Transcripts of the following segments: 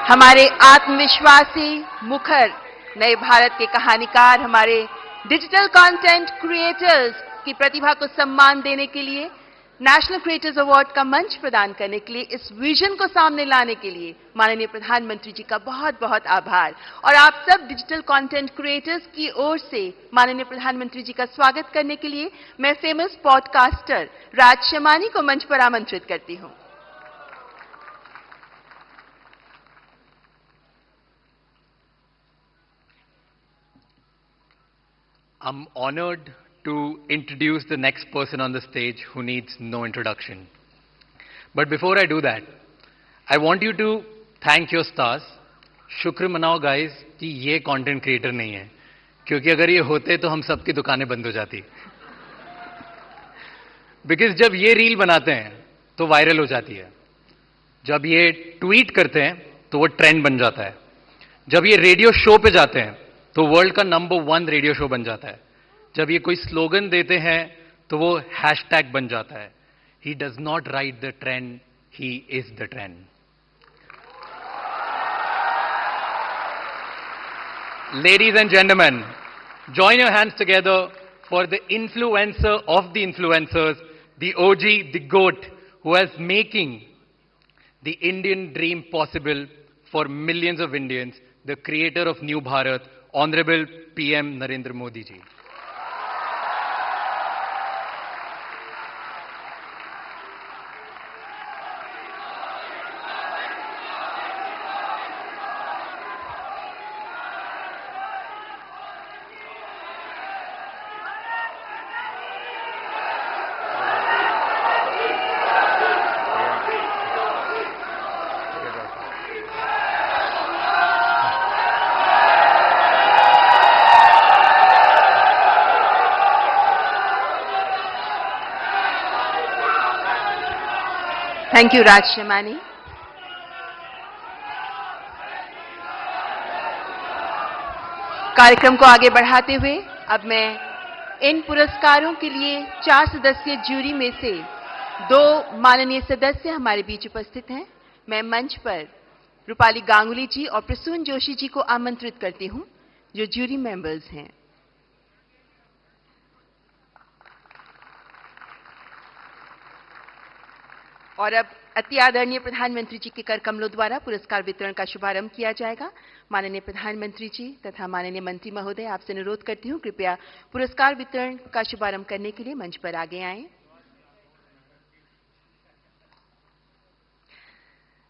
हमारे आत्मविश्वासी मुखर नए भारत के कहानीकार, हमारे डिजिटल कंटेंट क्रिएटर्स की प्रतिभा को सम्मान देने के लिए, नेशनल क्रिएटर्स अवार्ड का मंच प्रदान करने के लिए, इस विजन को सामने लाने के लिए माननीय प्रधानमंत्री जी का बहुत बहुत आभार। और आप सब डिजिटल कंटेंट क्रिएटर्स की ओर से माननीय प्रधानमंत्री जी का स्वागत करने के लिए मैं फेमस पॉडकास्टर राज शमानी को मंच पर आमंत्रित करती हूं। I'm honored to introduce the next person on the stage who needs no introduction. But before I do that, I want you to thank your stars. शुक्र मनाओ guys कि ये content creator नहीं है, क्योंकि अगर ये होते तो हम सबकी दुकानें बंद हो जाती। Because जब ये रील बनाते हैं तो वायरल हो जाती है, जब ये ट्वीट करते हैं तो वो ट्रेंड बन जाता है, जब ये रेडियो शो पे जाते हैं तो वर्ल्ड का नंबर 1 रेडियो शो बन जाता है, जब ये कोई स्लोगन देते हैं तो वो हैशटैग बन जाता है। He does not right the trend, he is the trend. Ladies and gentlemen, join your hands together for the influencer of the influencers, the OG, the GOAT, who is making the Indian dream possible for millions of Indians, the creator of New Bharat, Honorable PM Narendra Modi ji. Thank you Raj Shamani. कार्यक्रम को आगे बढ़ाते हुए अब मैं इन पुरस्कारों के लिए 4 सदस्यीय ज्यूरी में से 2 माननीय सदस्य हमारे बीच उपस्थित हैं। मैं मंच पर रूपाली गांगुली जी और प्रसून जोशी जी को आमंत्रित करती हूं, जो ज्यूरी मेंबर्स हैं। और अब अति आदरणीय प्रधानमंत्री जी के कर कमलों द्वारा पुरस्कार वितरण का शुभारंभ किया जाएगा। माननीय प्रधानमंत्री जी तथा माननीय मंत्री महोदय, आपसे अनुरोध करती हूं कृपया पुरस्कार वितरण का शुभारंभ करने के लिए मंच पर आगे आएं।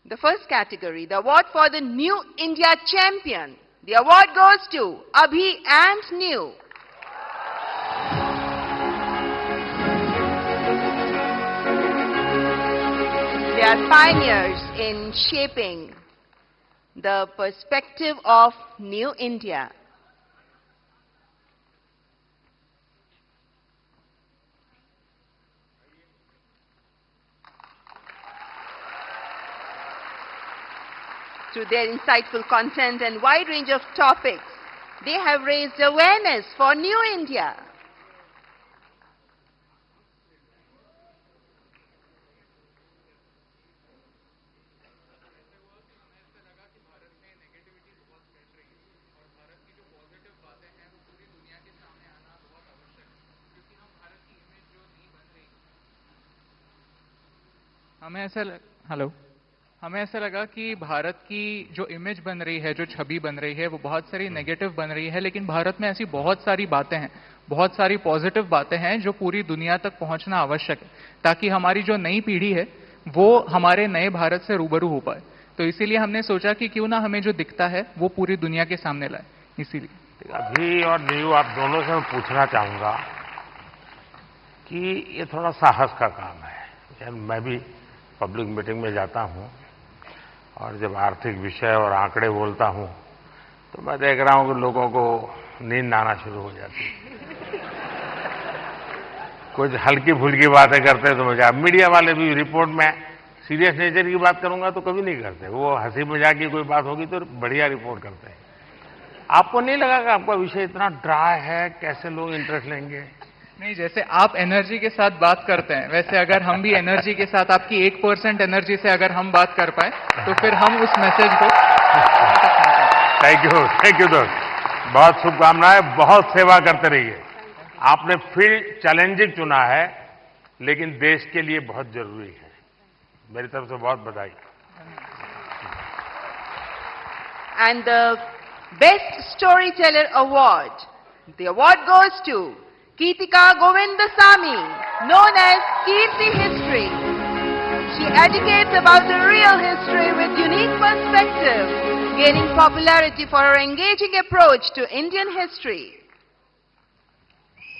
The first category, the award for the new India champion, the award goes to Abhi and Niyu. They are pioneers in shaping the perspective of New India. Through their insightful content and wide range of topics, they have raised awareness for New India. हमें ऐसा लगा कि भारत की जो image बन रही है, जो छवि बन रही है, वो बहुत सारी नेगेटिव बन रही है, लेकिन भारत में ऐसी बहुत सारी बातें हैं, बहुत सारी पॉजिटिव बातें हैं जो पूरी दुनिया तक पहुंचना आवश्यक है, ताकि हमारी जो नई पीढ़ी है वो हमारे नए भारत से रूबरू हो पाए। तो इसीलिए हमने सोचा कि क्यों ना हमें जो दिखता है वो पूरी दुनिया के सामने लाए। इसीलिए अभी और न्यू आप दोनों से मैं पूछना चाहूंगा कि ये थोड़ा साहस का काम है। मैं भी पब्लिक मीटिंग में जाता हूं और जब आर्थिक विषय और आंकड़े बोलता हूं तो मैं देख रहा हूं कि लोगों को नींद आना शुरू हो जाती है। कुछ हल्की फुल्की बातें करते हैं तो मजा। मीडिया वाले भी रिपोर्ट में सीरियस नेचर की बात करूंगा तो कभी नहीं करते, वो हंसी मजाक की कोई बात होगी तो बढ़िया रिपोर्ट करते हैं। आपको नहीं लगा कि आपका विषय इतना ड्राई है, कैसे लोग इंटरेस्ट लेंगे? नहीं, जैसे आप एनर्जी के साथ बात करते हैं, वैसे अगर हम भी एनर्जी के साथ, आपकी 1% एनर्जी से अगर हम बात कर पाए तो फिर हम उस मैसेज को थैंक यू दोस्त। बहुत शुभकामनाएं, बहुत सेवा करते रहिए। आपने फील्ड चैलेंजिंग चुना है, लेकिन देश के लिए बहुत जरूरी है। मेरी तरफ से बहुत बधाई। And the Best Storyteller Award. The award goes to Keetika Govindasamy, known as Kirti History. She educates about the real history with unique perspective, gaining popularity for her engaging approach to Indian history.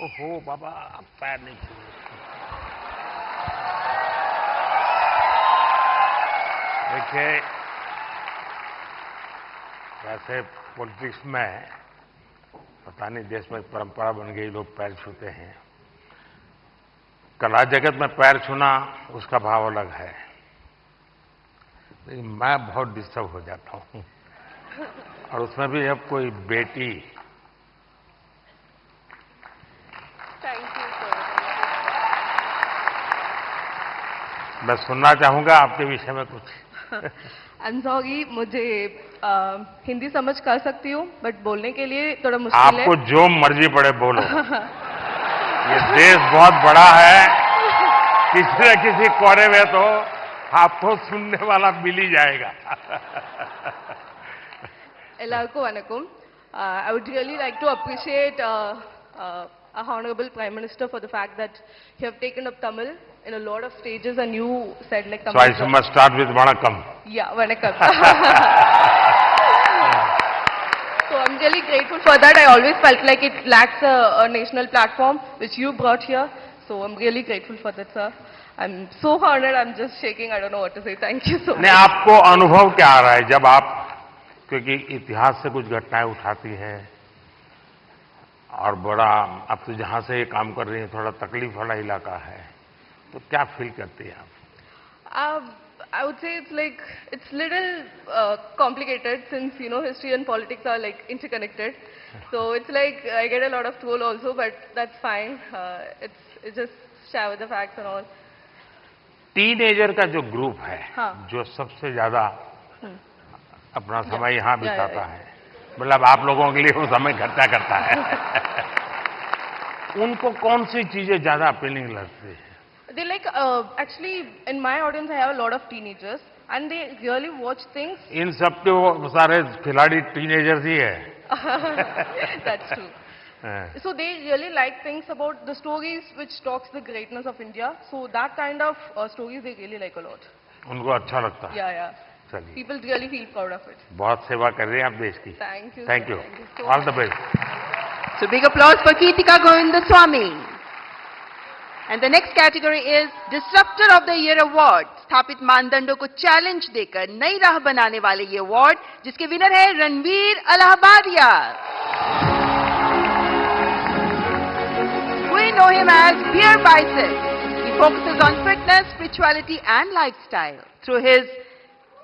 ओहो बाबा, पैर नहीं छूए। देखिए, वैसे politics में पता नहीं देश में परंपरा बन गई, लोग पैर छूते हैं। कला जगत में पैर छूना उसका भाव अलग है, लेकिन मैं बहुत डिस्टर्ब हो जाता हूं। और उसमें भी अब कोई बेटी। Thank you, sir. मैं सुनना चाहूंगा आपके विषय में कुछ। I'm sorry, मुझे हिंदी समझ कर सकती हूँ, बट बोलने के लिए थोड़ा मुश्किल है। आपको जो मर्जी पड़े बोलो। ये देश बहुत बड़ा है, किसी न किसी कोने में तो आपको सुनने वाला मिल ही जाएगा। எல்லாருக்கும் வணக்கம். I would really like to appreciate our Honorable Prime Minister for the fact that you have taken up Tamil in a lot of stages and you said like Tamil. So I must start with Vanakkam. Yeah, vanakkam. So I'm really grateful for that. I always felt like it lacks a national platform which you brought here. So I'm really grateful for that, sir. I'm so honored. I'm just shaking. I don't know what to say. Thank you so much. नहीं, आपको अनुभव क्या आ रहा है जब आप, क्योंकि इतिहास से कुछ घटनाएं उठाती हैं और बड़ा, अब तो जहां से ये काम कर रही हैं थोड़ा तकलीफ वाला इलाका है, तो क्या फील करती हैं आप? I would say it's little complicated since history and politics are like interconnected. So it's like I get a lot of troll also, but that's fine. It's just share with the facts and all. Teenager का जो group है, हाँ। जो सबसे ज्यादा अपना समय यहाँ बिताता या। है, मतलब आप लोगों के लिए वो समय खर्चा करता है। उनको कौन सी चीजें ज्यादा अपीलिंग लगती है? They like actually in my audience I have a lot of teenagers and they really watch things. इन सब के वो सारे खिलाड़ी टीनेजर्स ही है। That's true. So they really like things about the stories which talks the greatness of India. So that kind of stories they really like a lot. उनको अच्छा लगता है। Yeah. चलिए, People really feel proud of it. बहुत सेवा कर रहे हैं आप देश की। Thank you. Thank you, Thank you so all the best. So big applause for Keetika Govindasamy. And the next category is Disruptor of the Year Award. स्थापित मानदंडों को चैलेंज देकर नई राह बनाने वाले ये अवार्ड, जिसके विनर है Ranveer Allahbadia. We know him as Beer Bicep. He focuses on fitness, spirituality and lifestyle through his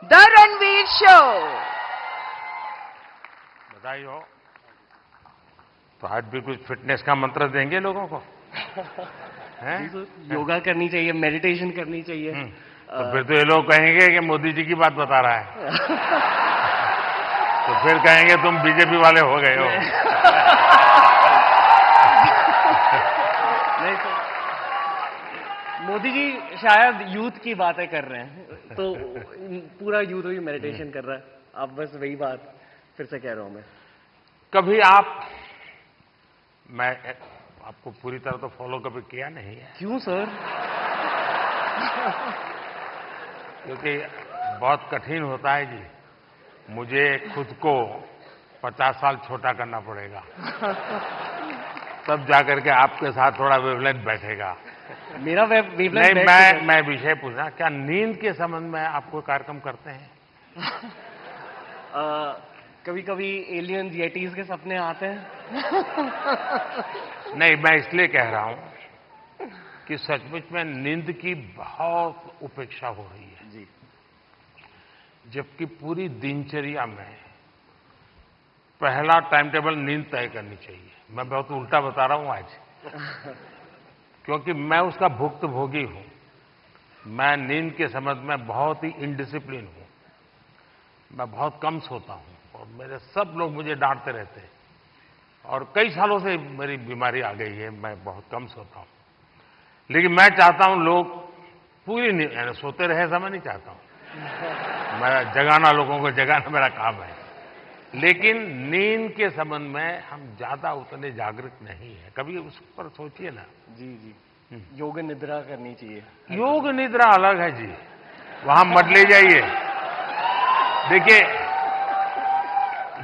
The Ranveer Show. बधाई हो। तो आज भी कुछ फिटनेस का मंत्र देंगे लोगों को? योगा करनी चाहिए, मेडिटेशन करनी चाहिए। तो फिर तो ये लोग कहेंगे कि मोदी जी की बात बता रहा है। तो फिर कहेंगे तुम बीजेपी वाले हो गए हो। नहीं सर, मोदी जी शायद यूथ की बातें कर रहे हैं, तो पूरा यूथ ही मेडिटेशन कर रहा है। आप बस वही बात फिर से कह रहा हूं मैं। कभी मैं आपको पूरी तरह तो फॉलो कभी किया नहीं है। क्यों सर? क्योंकि बहुत कठिन होता है जी, मुझे खुद को 50 साल छोटा करना पड़ेगा, तब जाकर के आपके साथ थोड़ा वेवलेंथ बैठेगा। मेरा वेवलेंथ नहीं, मैं विषय पूछना, क्या नींद के संबंध में आपको कार्यक्रम करते हैं? कभी कभी एलियंस येटीज के सपने आते हैं। नहीं, मैं इसलिए कह रहा हूं कि सचमुच में नींद की बहुत उपेक्षा हो रही है जी, जबकि पूरी दिनचर्या में पहला टाइम टेबल नींद तय करनी चाहिए। मैं बहुत उल्टा बता रहा हूं आज, क्योंकि मैं उसका भुक्तभोगी हूं। मैं नींद के संबंध में बहुत ही इनडिसिप्लिन हूं। मैं बहुत कम सोता हूं और मेरे सब लोग मुझे डांटते रहते हैं और कई सालों से मेरी बीमारी आ गई है, मैं बहुत कम सोता हूं। लेकिन मैं चाहता हूं लोग पूरी नींद सोते रहे, ऐसा मैं नहीं चाहता हूं। मैं जगाना, लोगों को जगाना मेरा काम है, लेकिन नींद के संबंध में हम ज्यादा उतने जागृत नहीं है। कभी उस पर सोचिए ना। जी जी, योग निद्रा करनी चाहिए। योग निद्रा अलग है जी, वहां मत ले जाइए। देखिए,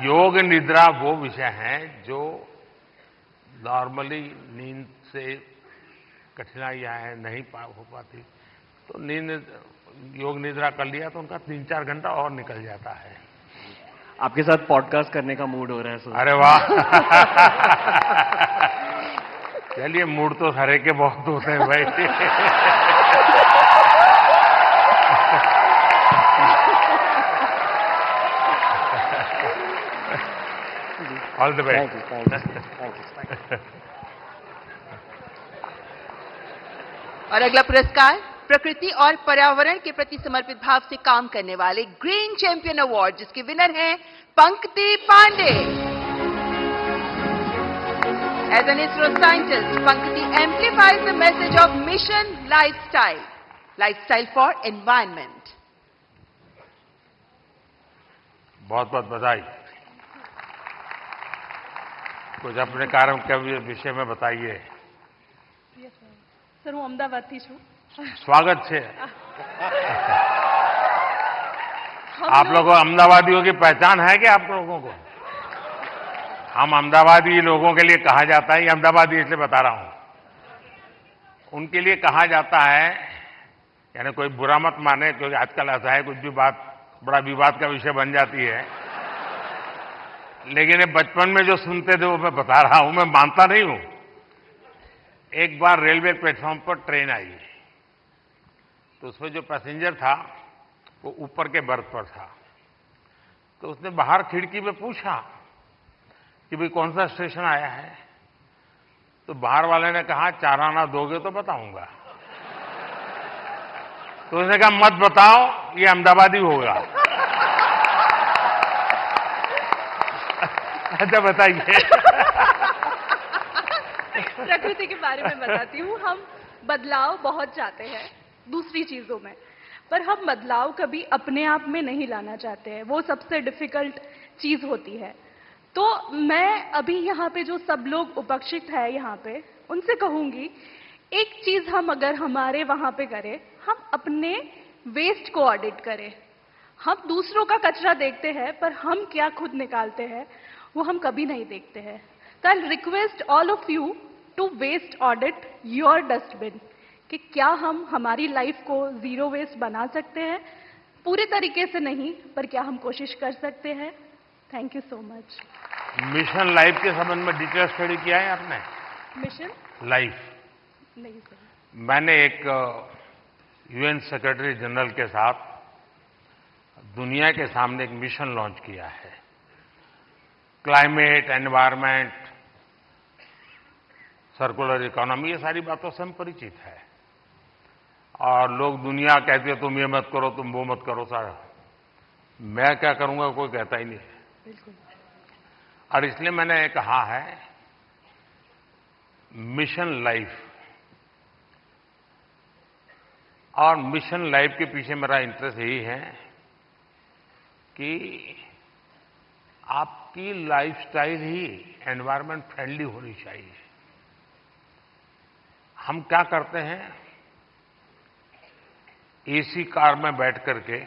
योग निद्रा वो विषय है जो नॉर्मली नींद से कठिनाइयां हैं, नहीं हो पाती, तो योग निद्रा कर लिया तो उनका 3-4 घंटा और निकल जाता है। आपके साथ पॉडकास्ट करने का मूड हो रहा है सर। अरे वाह। चलिए, मूड तो हरे के बहुत होते हैं भाई। All the best. Thank you. और अगला पुरस्कार प्रकृति और पर्यावरण के प्रति समर्पित भाव से काम करने वाले ग्रीन चैंपियन अवार्ड, जिसके विनर हैं Pankti Pandey. As an ISRO scientist, Pankti amplifies the message of mission lifestyle for environment. बहुत बहुत बधाई। कुछ अपने कार्य के विषय में बताइए। સર હું અમદાવાદથી છું। स्वागत है। आप लोगों अहमदाबादियों की पहचान है क्या आप लोगों को? हम अहमदाबादी लोगों के लिए कहा जाता है, ये अहमदाबादी इसलिए बता रहा हूं, उनके लिए कहा जाता है, यानी कोई बुरा मत माने, क्योंकि आजकल ऐसा है कुछ भी बात बड़ा विवाद का विषय बन जाती है। लेकिन ये बचपन में जो सुनते थे वो मैं बता रहा हूं, मैं मानता नहीं हूं। एक बार रेलवे प्लेटफॉर्म पर ट्रेन आई, तो उसमें जो पैसेंजर था वो ऊपर के बर्थ पर था। तो उसने बाहर खिड़की में पूछा कि भाई कौन सा स्टेशन आया है? तो बाहर वाले ने कहा 4 आना दोगे तो बताऊंगा। तो उसने कहा मत बताओ, ये अहमदाबादी होगा। अच्छा बताइए। प्रकृति के बारे में बताती हूँ। हम बदलाव बहुत चाहते हैं दूसरी चीजों में, पर हम बदलाव कभी अपने आप में नहीं लाना चाहते हैं। वो सबसे डिफिकल्ट चीज होती है। तो मैं अभी यहाँ पे जो सब लोग उपस्थित है यहाँ पे, उनसे कहूंगी, एक चीज हम अगर हमारे वहां पे करें, हम अपने वेस्ट को ऑडिट करें। हम दूसरों का कचरा देखते हैं, पर हम क्या खुद निकालते हैं वो हम कभी नहीं देखते हैं। तो I request all of you to waste audit your dustbin, कि क्या हम हमारी लाइफ को जीरो वेस्ट बना सकते हैं। पूरे तरीके से नहीं, पर क्या हम कोशिश कर सकते हैं। Thank you so much. Mission life के संबंध में डिटेल स्टडी किया है आपने? मिशन लाइफ नहीं सर। मैंने एक यूएन सेक्रेटरी जनरल के साथ दुनिया के सामने एक मिशन लॉन्च किया है। क्लाइमेट, एनवायरनमेंट, सर्कुलर इकोनॉमी, ये सारी बातों से हम परिचित है। और लोग दुनिया कहती है तुम ये मत करो, तुम वो मत करो, सारा मैं क्या करूंगा कोई कहता ही नहीं है। बिल्कुल। और इसलिए मैंने कहा है मिशन लाइफ। और मिशन लाइफ के पीछे मेरा इंटरेस्ट यही है कि आपकी लाइफस्टाइल ही एनवायरनमेंट फ्रेंडली होनी चाहिए। हम क्या करते हैं, एसी कार में बैठ करके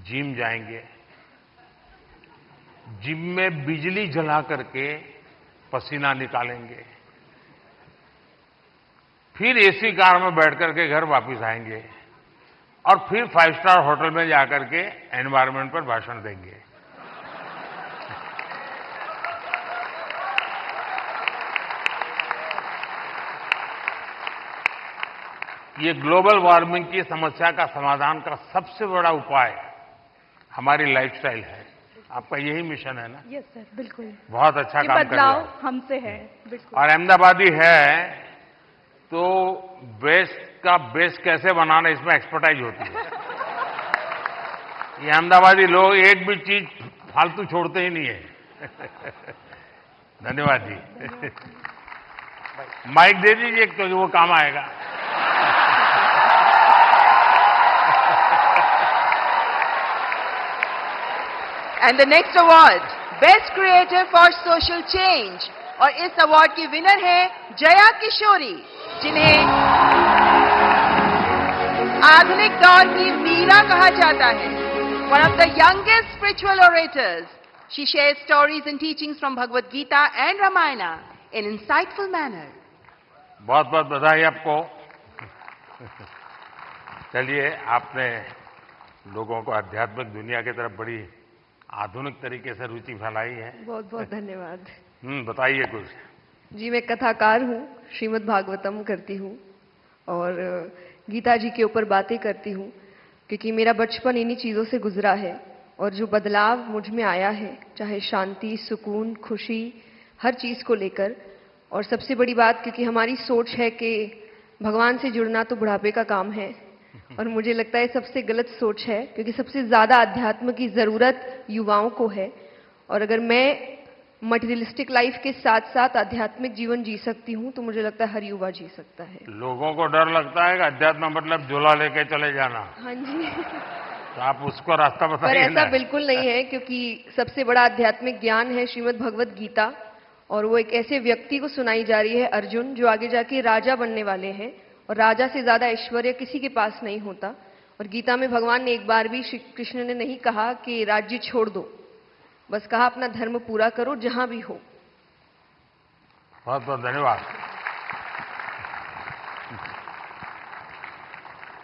जिम जाएंगे, जिम में बिजली जला करके पसीना निकालेंगे, फिर एसी कार में बैठ करके घर वापस आएंगे और फिर 5 स्टार होटल में जाकर के एनवायरनमेंट पर भाषण देंगे। ये ग्लोबल वार्मिंग की समस्या का समाधान का सबसे बड़ा उपाय हमारी लाइफस्टाइल है। आपका यही मिशन है ना? यस सर, बिल्कुल। बहुत अच्छा ये काम कर रहे बदलाव हो। हमसे है, बिल्कुल। और अहमदाबादी है तो वेस्ट का बेस कैसे बनाना, इसमें एक्सपर्टाइज होती है। ये अहमदाबादी लोग एक भी चीज फालतू छोड़ते ही नहीं है। धन्यवाद जी। माइक दे दीजिए तो वो काम आएगा। And the next award, Best Creator for Social Change. और इस अवार्ड की विनर है जया किशोरी, जिन्हें आधुनिक दौर की मीरा कहा जाता है। One of the youngest spiritual orators, she shares stories and teachings from Bhagavad Gita and Ramayana in insightful manner. बहुत बहुत बधाई आपको। चलिए, आपने लोगों को आध्यात्मिक दुनिया की तरफ बड़ी आधुनिक तरीके से रुचि फैलाई है। बहुत बहुत धन्यवाद। बताइए कुछ। जी, मैं कथाकार हूँ, श्रीमद् भागवतम करती हूँ और गीता जी के ऊपर बातें करती हूँ, क्योंकि मेरा बचपन इन्हीं चीज़ों से गुजरा है और जो बदलाव मुझ में आया है, चाहे शांति, सुकून, खुशी, हर चीज़ को लेकर। और सबसे बड़ी बात, क्योंकि हमारी सोच है कि भगवान से जुड़ना तो बुढ़ापे का काम है, और मुझे लगता है सबसे गलत सोच है, क्योंकि सबसे ज़्यादा अध्यात्म की ज़रूरत युवाओं को है। और अगर मैं मटेरियलिस्टिक लाइफ के साथ साथ आध्यात्मिक जीवन जी सकती हूँ, तो मुझे लगता है हर युवा जी सकता है। लोगों को डर लगता है कि अध्यात्म मतलब झोला लेके चले जाना। हाँ जी। तो आप उसको रास्ता पर बताइए ऐसा ना। बिल्कुल नहीं है, क्योंकि सबसे बड़ा आध्यात्मिक ज्ञान है श्रीमद् भगवद गीता, और वो एक ऐसे व्यक्ति को सुनाई जा रही है, अर्जुन, जो आगे जाके राजा बनने वाले हैं, और राजा से ज्यादा ऐश्वर्य किसी के पास नहीं होता। और गीता में भगवान ने एक बार भी, श्री कृष्ण ने नहीं कहा कि राज्य छोड़ दो, बस कहा अपना धर्म पूरा करो जहां भी हो। बहुत बहुत धन्यवाद।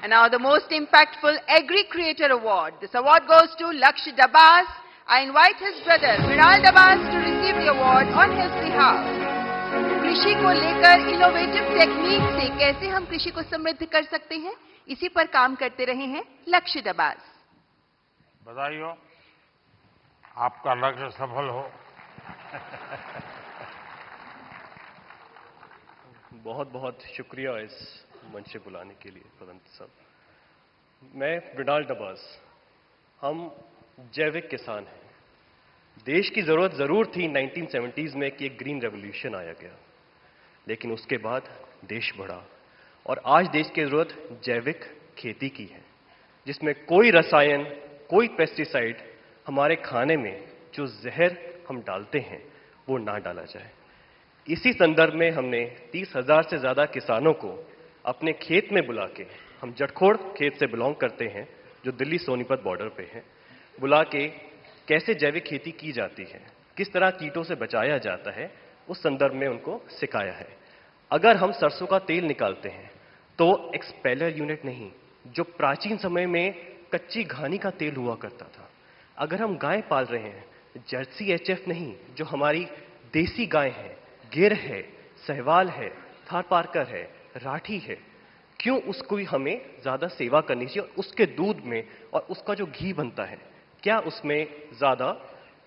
And now the most impactful Agri Creator Award. This award goes to Laksh Dabas. I invite his brother, Mrinal Dabas, to receive the award on his behalf. कृषि को लेकर इनोवेटिव टेक्निक से कैसे हम कृषि को समृद्ध कर सकते हैं, इसी पर काम करते रहे हैं लक्ष्य दबास। बधाई हो, आपका लक्ष्य सफल हो। बहुत बहुत शुक्रिया इस मंच से बुलाने के लिए प्रधानमंत्री साहब। मैं मृणाल डबास, हम जैविक किसान हैं। देश की जरूरत जरूर थी 1970s में कि एक ग्रीन रेवोल्यूशन आया गया, लेकिन उसके बाद देश बढ़ा और आज देश की जरूरत जैविक खेती की है, जिसमें कोई रसायन, कोई पेस्टिसाइड हमारे खाने में जो जहर हम डालते हैं वो ना डाला जाए। इसी संदर्भ में हमने 30,000 से ज्यादा किसानों को अपने खेत में बुला के, हम जटखोड़ खेत से बिलोंग करते हैं जो दिल्ली सोनीपत बॉर्डर पे है, बुला के कैसे जैविक खेती की जाती है, किस तरह कीटों से बचाया जाता है, उस संदर्भ में उनको सिखाया है। अगर हम सरसों का तेल निकालते हैं तो एक्सपेलर यूनिट नहीं, जो प्राचीन समय में कच्ची घानी का तेल हुआ करता था। अगर हम गाय पाल रहे हैं, जर्सी एचएफ नहीं, जो हमारी देसी गाय है, गिर है, सहवाल है, थारपारकर है, राठी है, क्यों उसको हमें ज्यादा सेवा करनी चाहिए? उसके दूध में और उसका जो घी बनता है, क्या उसमें ज्यादा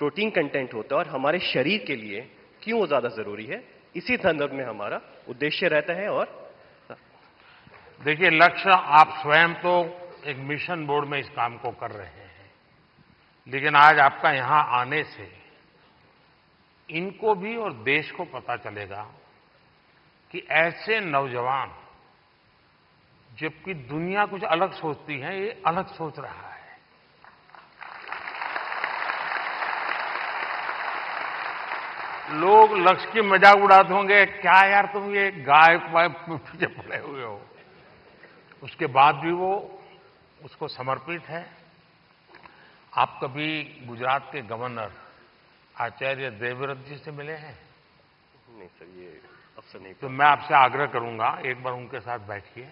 प्रोटीन कंटेंट होता है और हमारे शरीर के लिए क्यों वो ज्यादा जरूरी है? इसी संदर्भ में हमारा उद्देश्य रहता है। और देखिए, लक्ष्य, आप स्वयं तो एक मिशन बोर्ड में इस काम को कर रहे हैं, लेकिन आज आपका यहां आने से इनको भी और देश को पता चलेगा कि ऐसे नौजवान, जबकि दुनिया कुछ अलग सोचती है, ये अलग सोच रहा है। लोग लक्ष्य की मजाक उड़ाते होंगे, क्या यार तुम ये गाय पीछे पड़े हुए हो। उसके बाद भी वो उसको समर्पित है। आप कभी गुजरात के गवर्नर आचार्य देवव्रत जी से मिले हैं? नहीं सर, ये अवसर नहीं। तो मैं आपसे आग्रह करूंगा, एक बार उनके साथ बैठिए।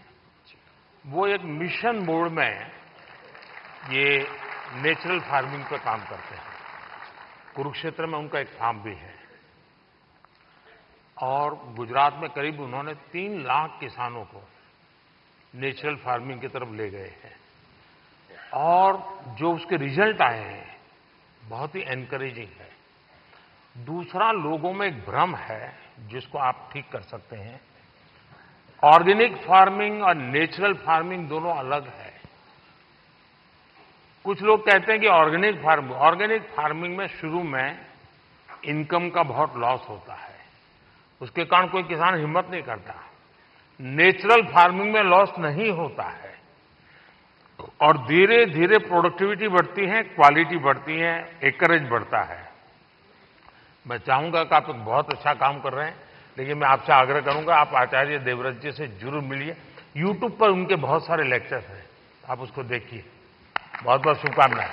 वो एक मिशन बोर्ड में ये नेचुरल फार्मिंग पे काम करते हैं। कुरुक्षेत्र में उनका एक फार्म भी है, और गुजरात में करीब उन्होंने 3 लाख किसानों को नेचुरल फार्मिंग की तरफ ले गए हैं, और जो उसके रिजल्ट आए हैं बहुत ही एनकरेजिंग है। दूसरा, लोगों में एक भ्रम है जिसको आप ठीक कर सकते हैं। ऑर्गेनिक फार्मिंग और नेचुरल फार्मिंग दोनों अलग है। कुछ लोग कहते हैं कि ऑर्गेनिक फार्मिंग में शुरू में इनकम का बहुत लॉस होता है, उसके कारण कोई किसान हिम्मत नहीं करता। नेचुरल फार्मिंग में लॉस नहीं होता है और धीरे धीरे प्रोडक्टिविटी बढ़ती है, क्वालिटी बढ़ती है, एकरेज बढ़ता है। मैं चाहूंगा कि आप एक बहुत अच्छा काम कर रहे हैं, लेकिन मैं आपसे आग्रह करूंगा आप आचार्य देवव्रत जी से जरूर मिलिए। यूट्यूब पर उनके बहुत सारे लेक्चर्स हैं, आप उसको देखिए। बहुत बहुत शुभकामनाएं।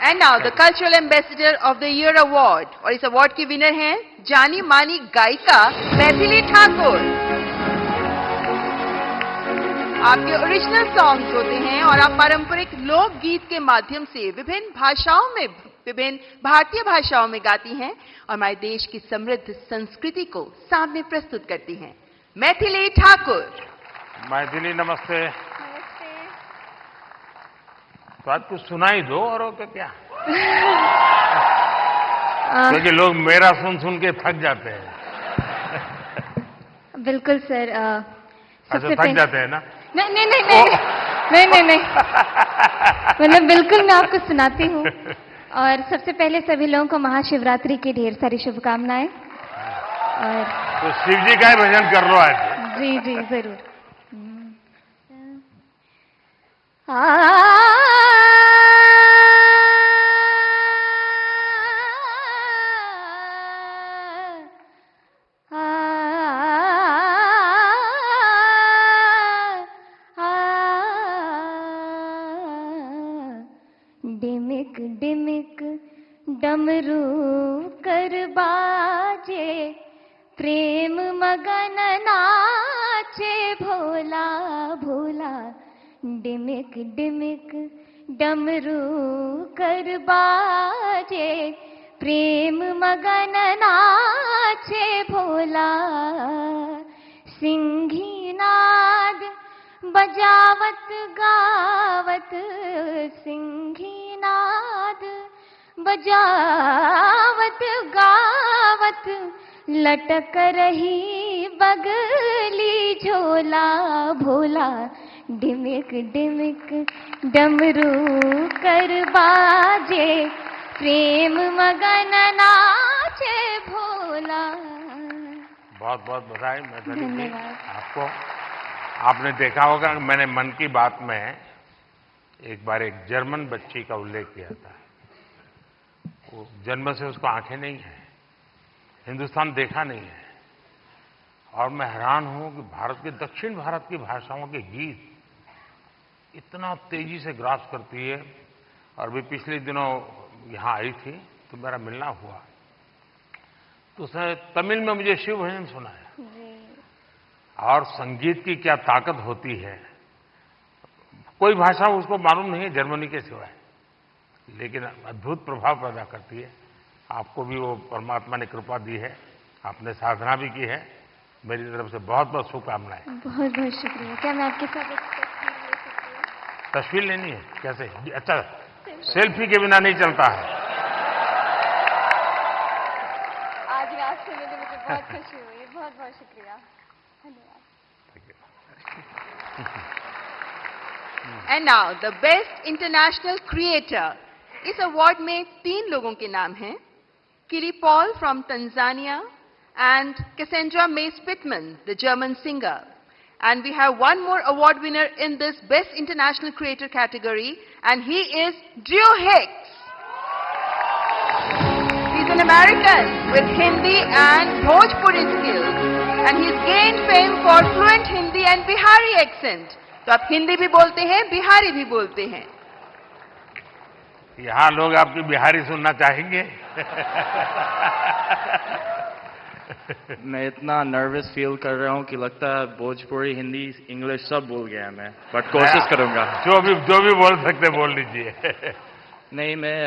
And now the cultural ambassador of the year award, और इस अवार्ड की विनर हैं जानी मानी गायिका मैथिली ठाकुर। आपके ओरिजिनल सॉन्ग्स होते हैं और आप पारंपरिक लोकगीत के माध्यम से विभिन्न भाषाओं में, विभिन्न भारतीय भाषाओं में गाती हैं और हमारे देश की समृद्ध संस्कृति को सामने प्रस्तुत करती हैं। मैथिली ठाकुर। मैथिली नमस्ते। तो आज कुछ सुनाई दो और क्या क्योंकि लोग मेरा सुन सुन के थक जाते हैं। बिल्कुल सर। अच्छा, थक जाते हैं ना? नहीं नहीं नहीं नहीं नहीं नहीं नहीं मतलब बिल्कुल मैं आपको सुनाती हूँ। और सबसे पहले सभी लोगों को महाशिवरात्रि की ढेर सारी शुभकामनाएं। और तो शिव जी का ही भजन कर लो आज। जी जी जरूर। डिमिक डिमिक डमरू कर बाजे, प्रेम मगन नाचे भोला भोला। डिमिक डिमिक डमरू कर बाजे, प्रेम मगन नाचे भोला। सिंही नाद बजावत गावत, सिंही नाद बजावत गावत, लटक रही बगली झोला भोला। डिमिक डिमिक डमरू कर बाजे, प्रेम मगन नाचे भोला। बहुत बहुत बधाई मैथिली जी आपको। आपने देखा होगा मैंने मन की बात में एक बार एक जर्मन बच्ची का उल्लेख किया था। वो जन्म से उसको आंखें नहीं है, हिंदुस्तान देखा नहीं है, और मैं हैरान हूं कि भारत के दक्षिण भारत की भाषाओं के गीत इतना तेजी से ग्रास करती है। और भी पिछले दिनों यहां आई थी तो मेरा मिलना हुआ, तो उसने तमिल में मुझे शिव भजन सुनाया। और संगीत की क्या ताकत होती है, कोई भाषा उसको मालूम नहीं है जर्मनी के सिवाय, लेकिन अद्भुत प्रभाव पैदा करती है। आपको भी वो परमात्मा ने कृपा दी है, आपने साधना भी की है। मेरी तरफ से बहुत बहुत शुभकामनाएं। बहुत बहुत शुक्रिया। क्या मैं आपके साथ एक तस्वीर ले सकती हूँ? तस्वीर लेनी है? कैसे? अच्छा, सेल्फी के बिना नहीं चलता है। आज रात से मुझे बहुत खुशी हुई। बहुत बहुत शुक्रिया, धन्यवाद। And now the best international creator. इस अवार्ड में 3 लोगों के नाम हैं, किली Paul from Tanzania and Cassandra May Spitman, the German singer. And we have one more award winner in this Best International Creator category, and he is Drew Hicks. He's an American with Hindi and Bhojpuri skills, and he's gained fame for fluent Hindi and Bihari accent. तो आप हिंदी भी बोलते हैं, बिहारी भी बोलते हैं। यहां लोग आपकी बिहारी सुनना चाहेंगे। मैं इतना नर्वस फील कर रहा हूँ कि लगता है भोजपुरी, हिंदी, इंग्लिश सब भूल गया मैं, बट कोशिश करूंगा। जो भी बोल सकते बोल लीजिए। नहीं, मैं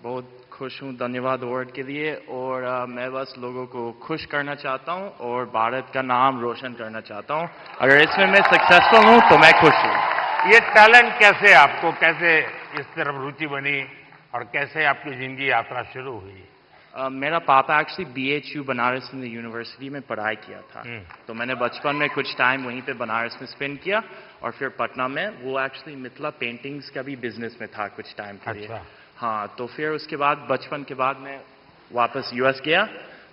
बहुत खुश हूँ, धन्यवाद अवार्ड के लिए। और मैं बस लोगों को खुश करना चाहता हूँ और भारत का नाम रोशन करना चाहता हूँ। अगर इसमें मैं सक्सेसफुल हूँ तो मैं खुश हूँ। ये टैलेंट कैसे आपको, कैसे इस तरफ रुचि बनी और कैसे आपकी जिंदगी यात्रा शुरू हुई? मेरा पापा actually BHU Banaras Hindu university में पढ़ाई किया था, तो मैंने बचपन में कुछ टाइम वहीं पे बनारस में स्पेंड किया और फिर पटना में वो एक्चुअली मिथिला पेंटिंग्स का भी बिजनेस में था कुछ टाइम के लिए। अच्छा। हाँ, तो फिर उसके बाद बचपन के बाद मैं वापस US गया,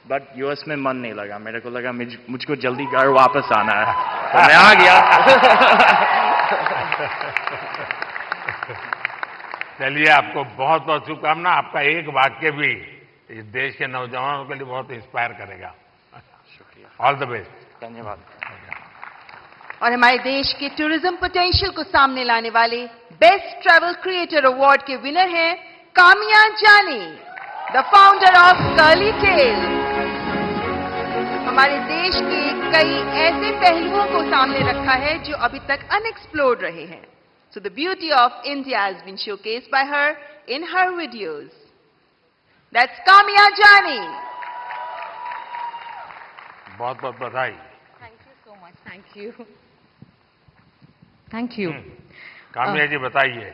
बट US में मन नहीं लगा, मेरे को लगा मुझको जल्दी घर वापस आना है, तो मैं आ गया। चलिए, आपको बहुत बहुत शुभकामना। आपका एक वाक्य भी इस देश के नौजवानों के लिए बहुत इंस्पायर करेगा। शुक्रिया, ऑल द बेस्ट। धन्यवाद। और हमारे देश के टूरिज्म पोटेंशियल को सामने लाने वाले बेस्ट ट्रैवल क्रिएटर अवार्ड के विनर हैं Kamiya Jaani, the founder of Curly Tales. हमारे देश के कई ऐसे पहलुओं को सामने रखा है जो अभी तक अनएक्सप्लोर्ड रहे हैं। So the beauty of India has been showcased by her in her videos. That's Kamya Jani. बहुत बहुत बधाई। Thank you so much. Thank you. Thank you. Kamiya ji बताइए।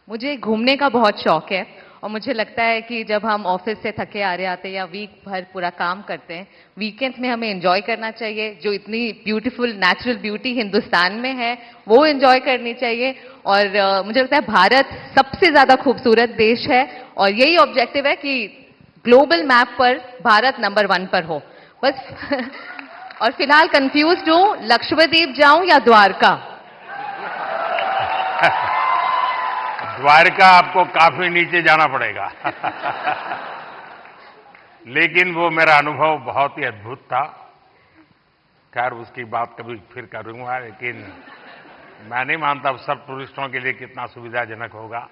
मुझे घूमने का बहुत शौक है और मुझे लगता है कि जब हम ऑफिस से थके आ रहे आते हैं या वीक भर पूरा काम करते हैं, वीकेंड्स में हमें एंजॉय करना चाहिए। जो इतनी ब्यूटीफुल नेचुरल ब्यूटी हिंदुस्तान में है वो एंजॉय करनी चाहिए। और मुझे लगता है भारत सबसे ज्यादा खूबसूरत देश है और यही ऑब्जेक्टिव है कि ग्लोबल मैप पर भारत नंबर 1 पर हो बस। और फिलहाल कंफ्यूज्ड हूं, लक्षद्वीप जाऊं या द्वारका? द्वारका आपको काफी नीचे जाना पड़ेगा। लेकिन वो मेरा अनुभव बहुत ही अद्भुत था। खैर, उसकी बात कभी फिर करूंगा, लेकिन मैं नहीं मानता सब टूरिस्टों के लिए कितना सुविधाजनक होगा।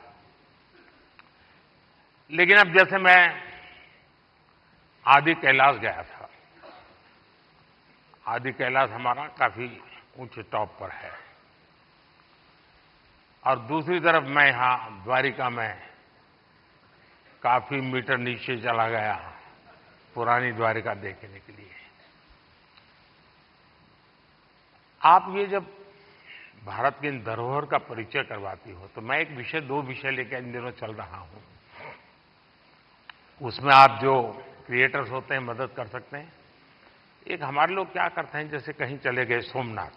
लेकिन अब जैसे मैं आदि कैलाश गया था, आदि कैलाश हमारा काफी ऊंचे टॉप पर है, और दूसरी तरफ मैं यहां द्वारिका में काफी मीटर नीचे चला गया पुरानी द्वारिका देखने के लिए। आप ये जब भारत की इन धरोहर का परिचय करवाती हो, तो मैं एक विषय, 2 विषय लेकर इन दिनों चल रहा हूं। उसमें आप जो क्रिएटर्स होते हैं मदद कर सकते हैं। एक हमारे लोग क्या करते हैं, जैसे कहीं चले गए सोमनाथ,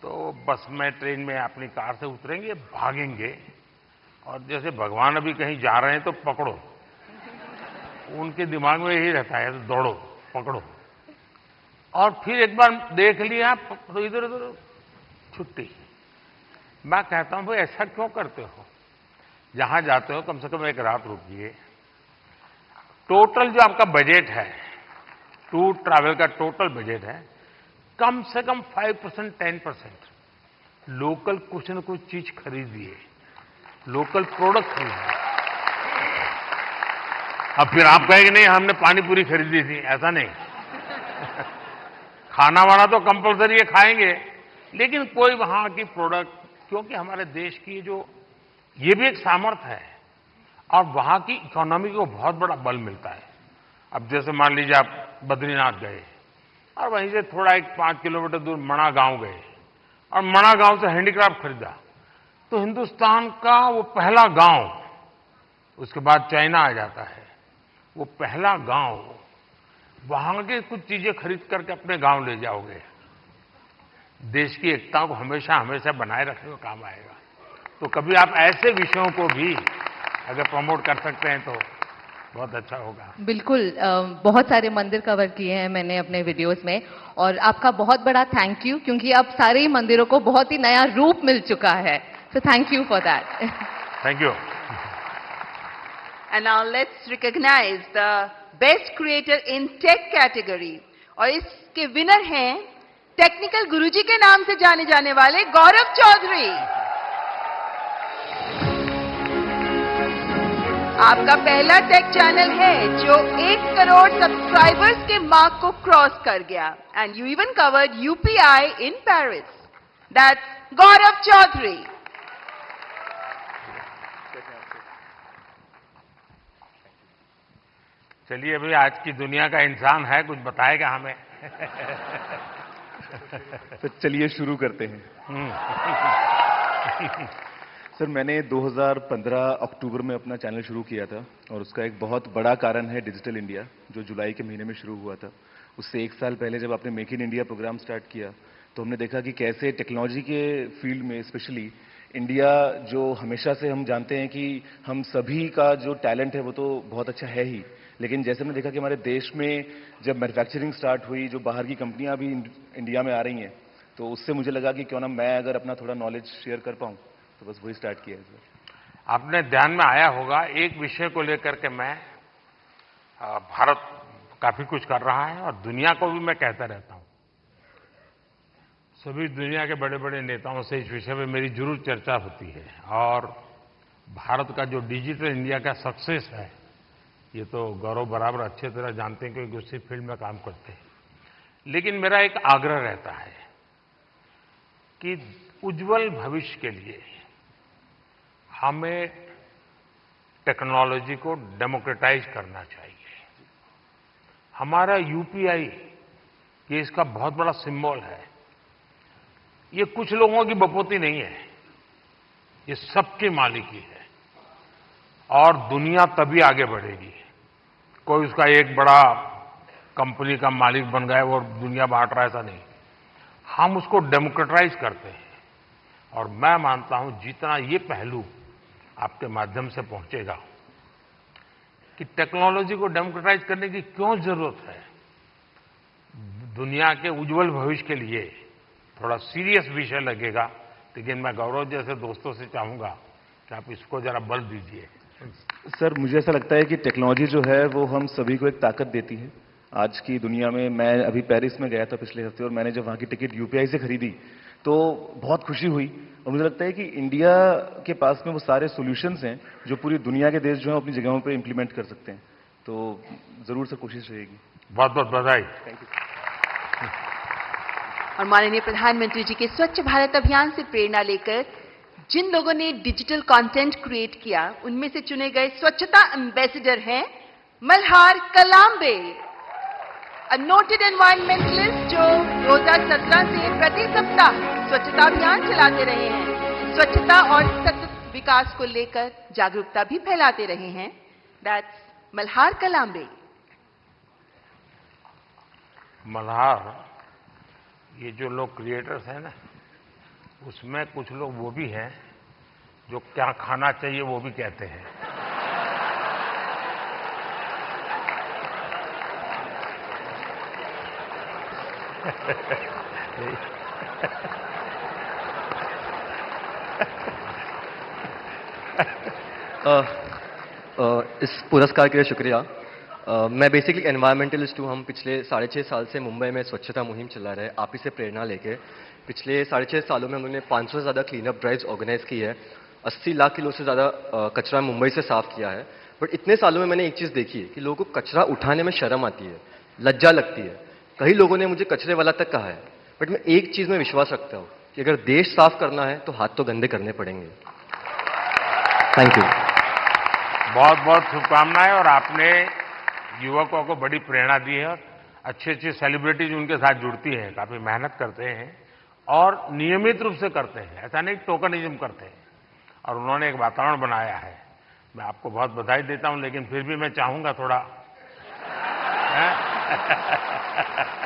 तो बस में ट्रेन में अपनी कार से उतरेंगे, भागेंगे, और जैसे भगवान अभी कहीं जा रहे हैं तो पकड़ो। उनके दिमाग में यही रहता है, तो दौड़ो, पकड़ो, और फिर एक बार देख लिया तो इधर उधर छुट्टी। मैं कहता हूं भाई ऐसा क्यों करते हो? जहां जाते हो कम से कम एक रात रुकिए। टोटल जो आपका बजट है, टूर ट्रैवल का टोटल बजट है, कम से कम 5%, 10% लोकल कुछ न कुछ चीज खरीदिए, लोकल प्रोडक्ट खरीदिए। अब फिर आप कहेंगे नहीं हमने पानी पूरी खरीदी थी, ऐसा नहीं। खाना वाना तो कंपलसरी है, खाएंगे, लेकिन कोई वहां की प्रोडक्ट, क्योंकि हमारे देश की जो ये भी एक सामर्थ्य है और वहां की इकोनॉमी को बहुत बड़ा बल मिलता है। अब जैसे मान लीजिए आप बद्रीनाथ गए और वहीं से थोड़ा एक 5 किलोमीटर दूर मणा गांव गए और मणा गांव से हैंडीक्राफ्ट खरीदा, तो हिंदुस्तान का वो पहला गांव, उसके बाद चाइना आ जाता है, वो पहला गांव, वहां के कुछ चीजें खरीद करके अपने गांव ले जाओगे, देश की एकता को हमेशा हमेशा बनाए रखने में काम आएगा। तो कभी आप ऐसे विषयों को भी अगर प्रमोट कर सकते हैं तो बहुत अच्छा होगा। बिल्कुल, बहुत सारे मंदिर कवर किए हैं मैंने अपने वीडियोस में, और आपका बहुत बड़ा थैंक यू, क्योंकि अब सारे ही मंदिरों को बहुत ही नया रूप मिल चुका है। So thank you for that. Thank you. And now let's recognize the best creator in tech category. और इसके विनर हैं टेक्निकल गुरुजी के नाम से जाने जाने वाले गौरव चौधरी। आपका पहला टेक चैनल है जो 1 करोड़ सब्सक्राइबर्स के मार्क को क्रॉस कर गया, and you even covered UPI in Paris. That's Gaurav Chaudhary. चलिए, अभी आज की दुनिया का इंसान है, कुछ बताएगा हमें। तो चलिए शुरू करते हैं। सर मैंने 2015 अक्टूबर में अपना चैनल शुरू किया था और उसका एक बहुत बड़ा कारण है डिजिटल इंडिया, जो जुलाई के महीने में शुरू हुआ था। उससे 1 साल पहले जब आपने make in India program start किया तो हमने देखा कि कैसे टेक्नोलॉजी के फील्ड में स्पेशली इंडिया, जो हमेशा से हम जानते हैं कि हम सभी का जो टैलेंट है वो तो बहुत अच्छा है ही, लेकिन जैसे हमने देखा कि हमारे देश में जब मैन्युफैक्चरिंग स्टार्ट हुई, जो बाहर की कंपनियां भी इंडिया में आ रही हैं, तो उससे मुझे लगा कि क्यों ना मैं अगर अपना थोड़ा नॉलेज शेयर कर पाऊं, तो बस वही स्टार्ट किया है सर। आपने ध्यान में आया होगा, एक विषय को लेकर के मैं भारत काफी कुछ कर रहा है और दुनिया को भी मैं कहता रहता हूं। सभी दुनिया के बड़े बड़े नेताओं से इस विषय में मेरी जरूर चर्चा होती है और भारत का जो डिजिटल इंडिया का सक्सेस है, ये तो गौरव बराबर अच्छे तरह जानते हैं क्योंकि उसी फील्ड में काम करते हैं। लेकिन मेरा एक आग्रह रहता है कि उज्जवल भविष्य के लिए हमें टेक्नोलॉजी को डेमोक्रेटाइज करना चाहिए। हमारा यूपीआई ये इसका बहुत बड़ा सिंबल है। ये कुछ लोगों की बपोती नहीं है, ये सबकी मालिकी है और दुनिया तभी आगे बढ़ेगी। कोई उसका एक बड़ा कंपनी का मालिक बन गया और दुनिया बांट रहा है, ऐसा नहीं। हम उसको डेमोक्रेटाइज करते हैं और मैं मानता हूं जितना ये पहलू आपके माध्यम से पहुंचेगा कि टेक्नोलॉजी को डेमोक्रेटाइज करने की क्यों जरूरत है, दुनिया के उज्जवल भविष्य के लिए थोड़ा सीरियस विषय लगेगा। लेकिन मैं गौरव जैसे दोस्तों से चाहूंगा कि आप इसको जरा बल दीजिए। सर मुझे ऐसा लगता है कि टेक्नोलॉजी जो है वो हम सभी को एक ताकत देती है आज की दुनिया में। मैं अभी पेरिस में गया था पिछले हफ्ते और मैंने जब वहां की टिकट यूपीआई से खरीदी तो बहुत खुशी हुई और मुझे लगता है कि इंडिया के पास में वो सारे सॉल्यूशंस हैं जो पूरी दुनिया के देश जो है अपनी जगहों पे इंप्लीमेंट कर सकते हैं। तो जरूर से कोशिश रहेगी। बहुत बहुत बधाई। Thank you. और माननीय प्रधानमंत्री जी के स्वच्छ भारत अभियान से प्रेरणा लेकर जिन लोगों ने डिजिटल कंटेंट क्रिएट किया, उनमें से चुने गए स्वच्छता एम्बेसडर हैं मल्हार कलाम्बे, अ नोटेड एनवायरमेंटलिस्ट जो 2017 से प्रति सप्ताह स्वच्छता अभियान चलाते रहे हैं, स्वच्छता और सतत विकास को लेकर जागरूकता भी फैलाते रहे हैं। दैट्स मल्हार कलाम्बे। मल्हार, ये जो लोग क्रिएटर्स हैं ना, उसमें कुछ लोग वो भी हैं जो क्या खाना चाहिए वो भी कहते हैं। इस पुरस्कार के लिए शुक्रिया। मैं बेसिकली एनवायरमेंटलिस्ट हूँ। हम पिछले 6.5 साल से मुंबई में स्वच्छता मुहिम चला रहे हैं, आप ही से प्रेरणा लेके। पिछले 6.5 सालों में हमने 500 से ज़्यादा क्लीन अप ड्राइव्स ऑर्गेनाइज की है, 80 लाख किलो से ज़्यादा कचरा मुंबई से साफ किया है। बट इतने सालों में मैंने एक चीज़ देखी है कि लोगों को कचरा उठाने में शर्म आती है, लज्जा लगती है। कई लोगों ने मुझे कचरे वाला तक कहा है, बट मैं एक चीज़ में विश्वास रखता हूँ कि अगर देश साफ करना है तो हाथ तो गंदे करने पड़ेंगे। Thank you. बहुत बहुत शुभकामनाएं। और आपने युवकों को बड़ी प्रेरणा दी है और अच्छी अच्छी सेलिब्रिटीज उनके साथ जुड़ती हैं, काफी मेहनत करते हैं और नियमित रूप से करते हैं, ऐसा नहीं टोकनिज्म करते हैं। और उन्होंने एक वातावरण बनाया है। मैं आपको बहुत बधाई देता हूं, लेकिन फिर भी मैं चाहूंगा थोड़ा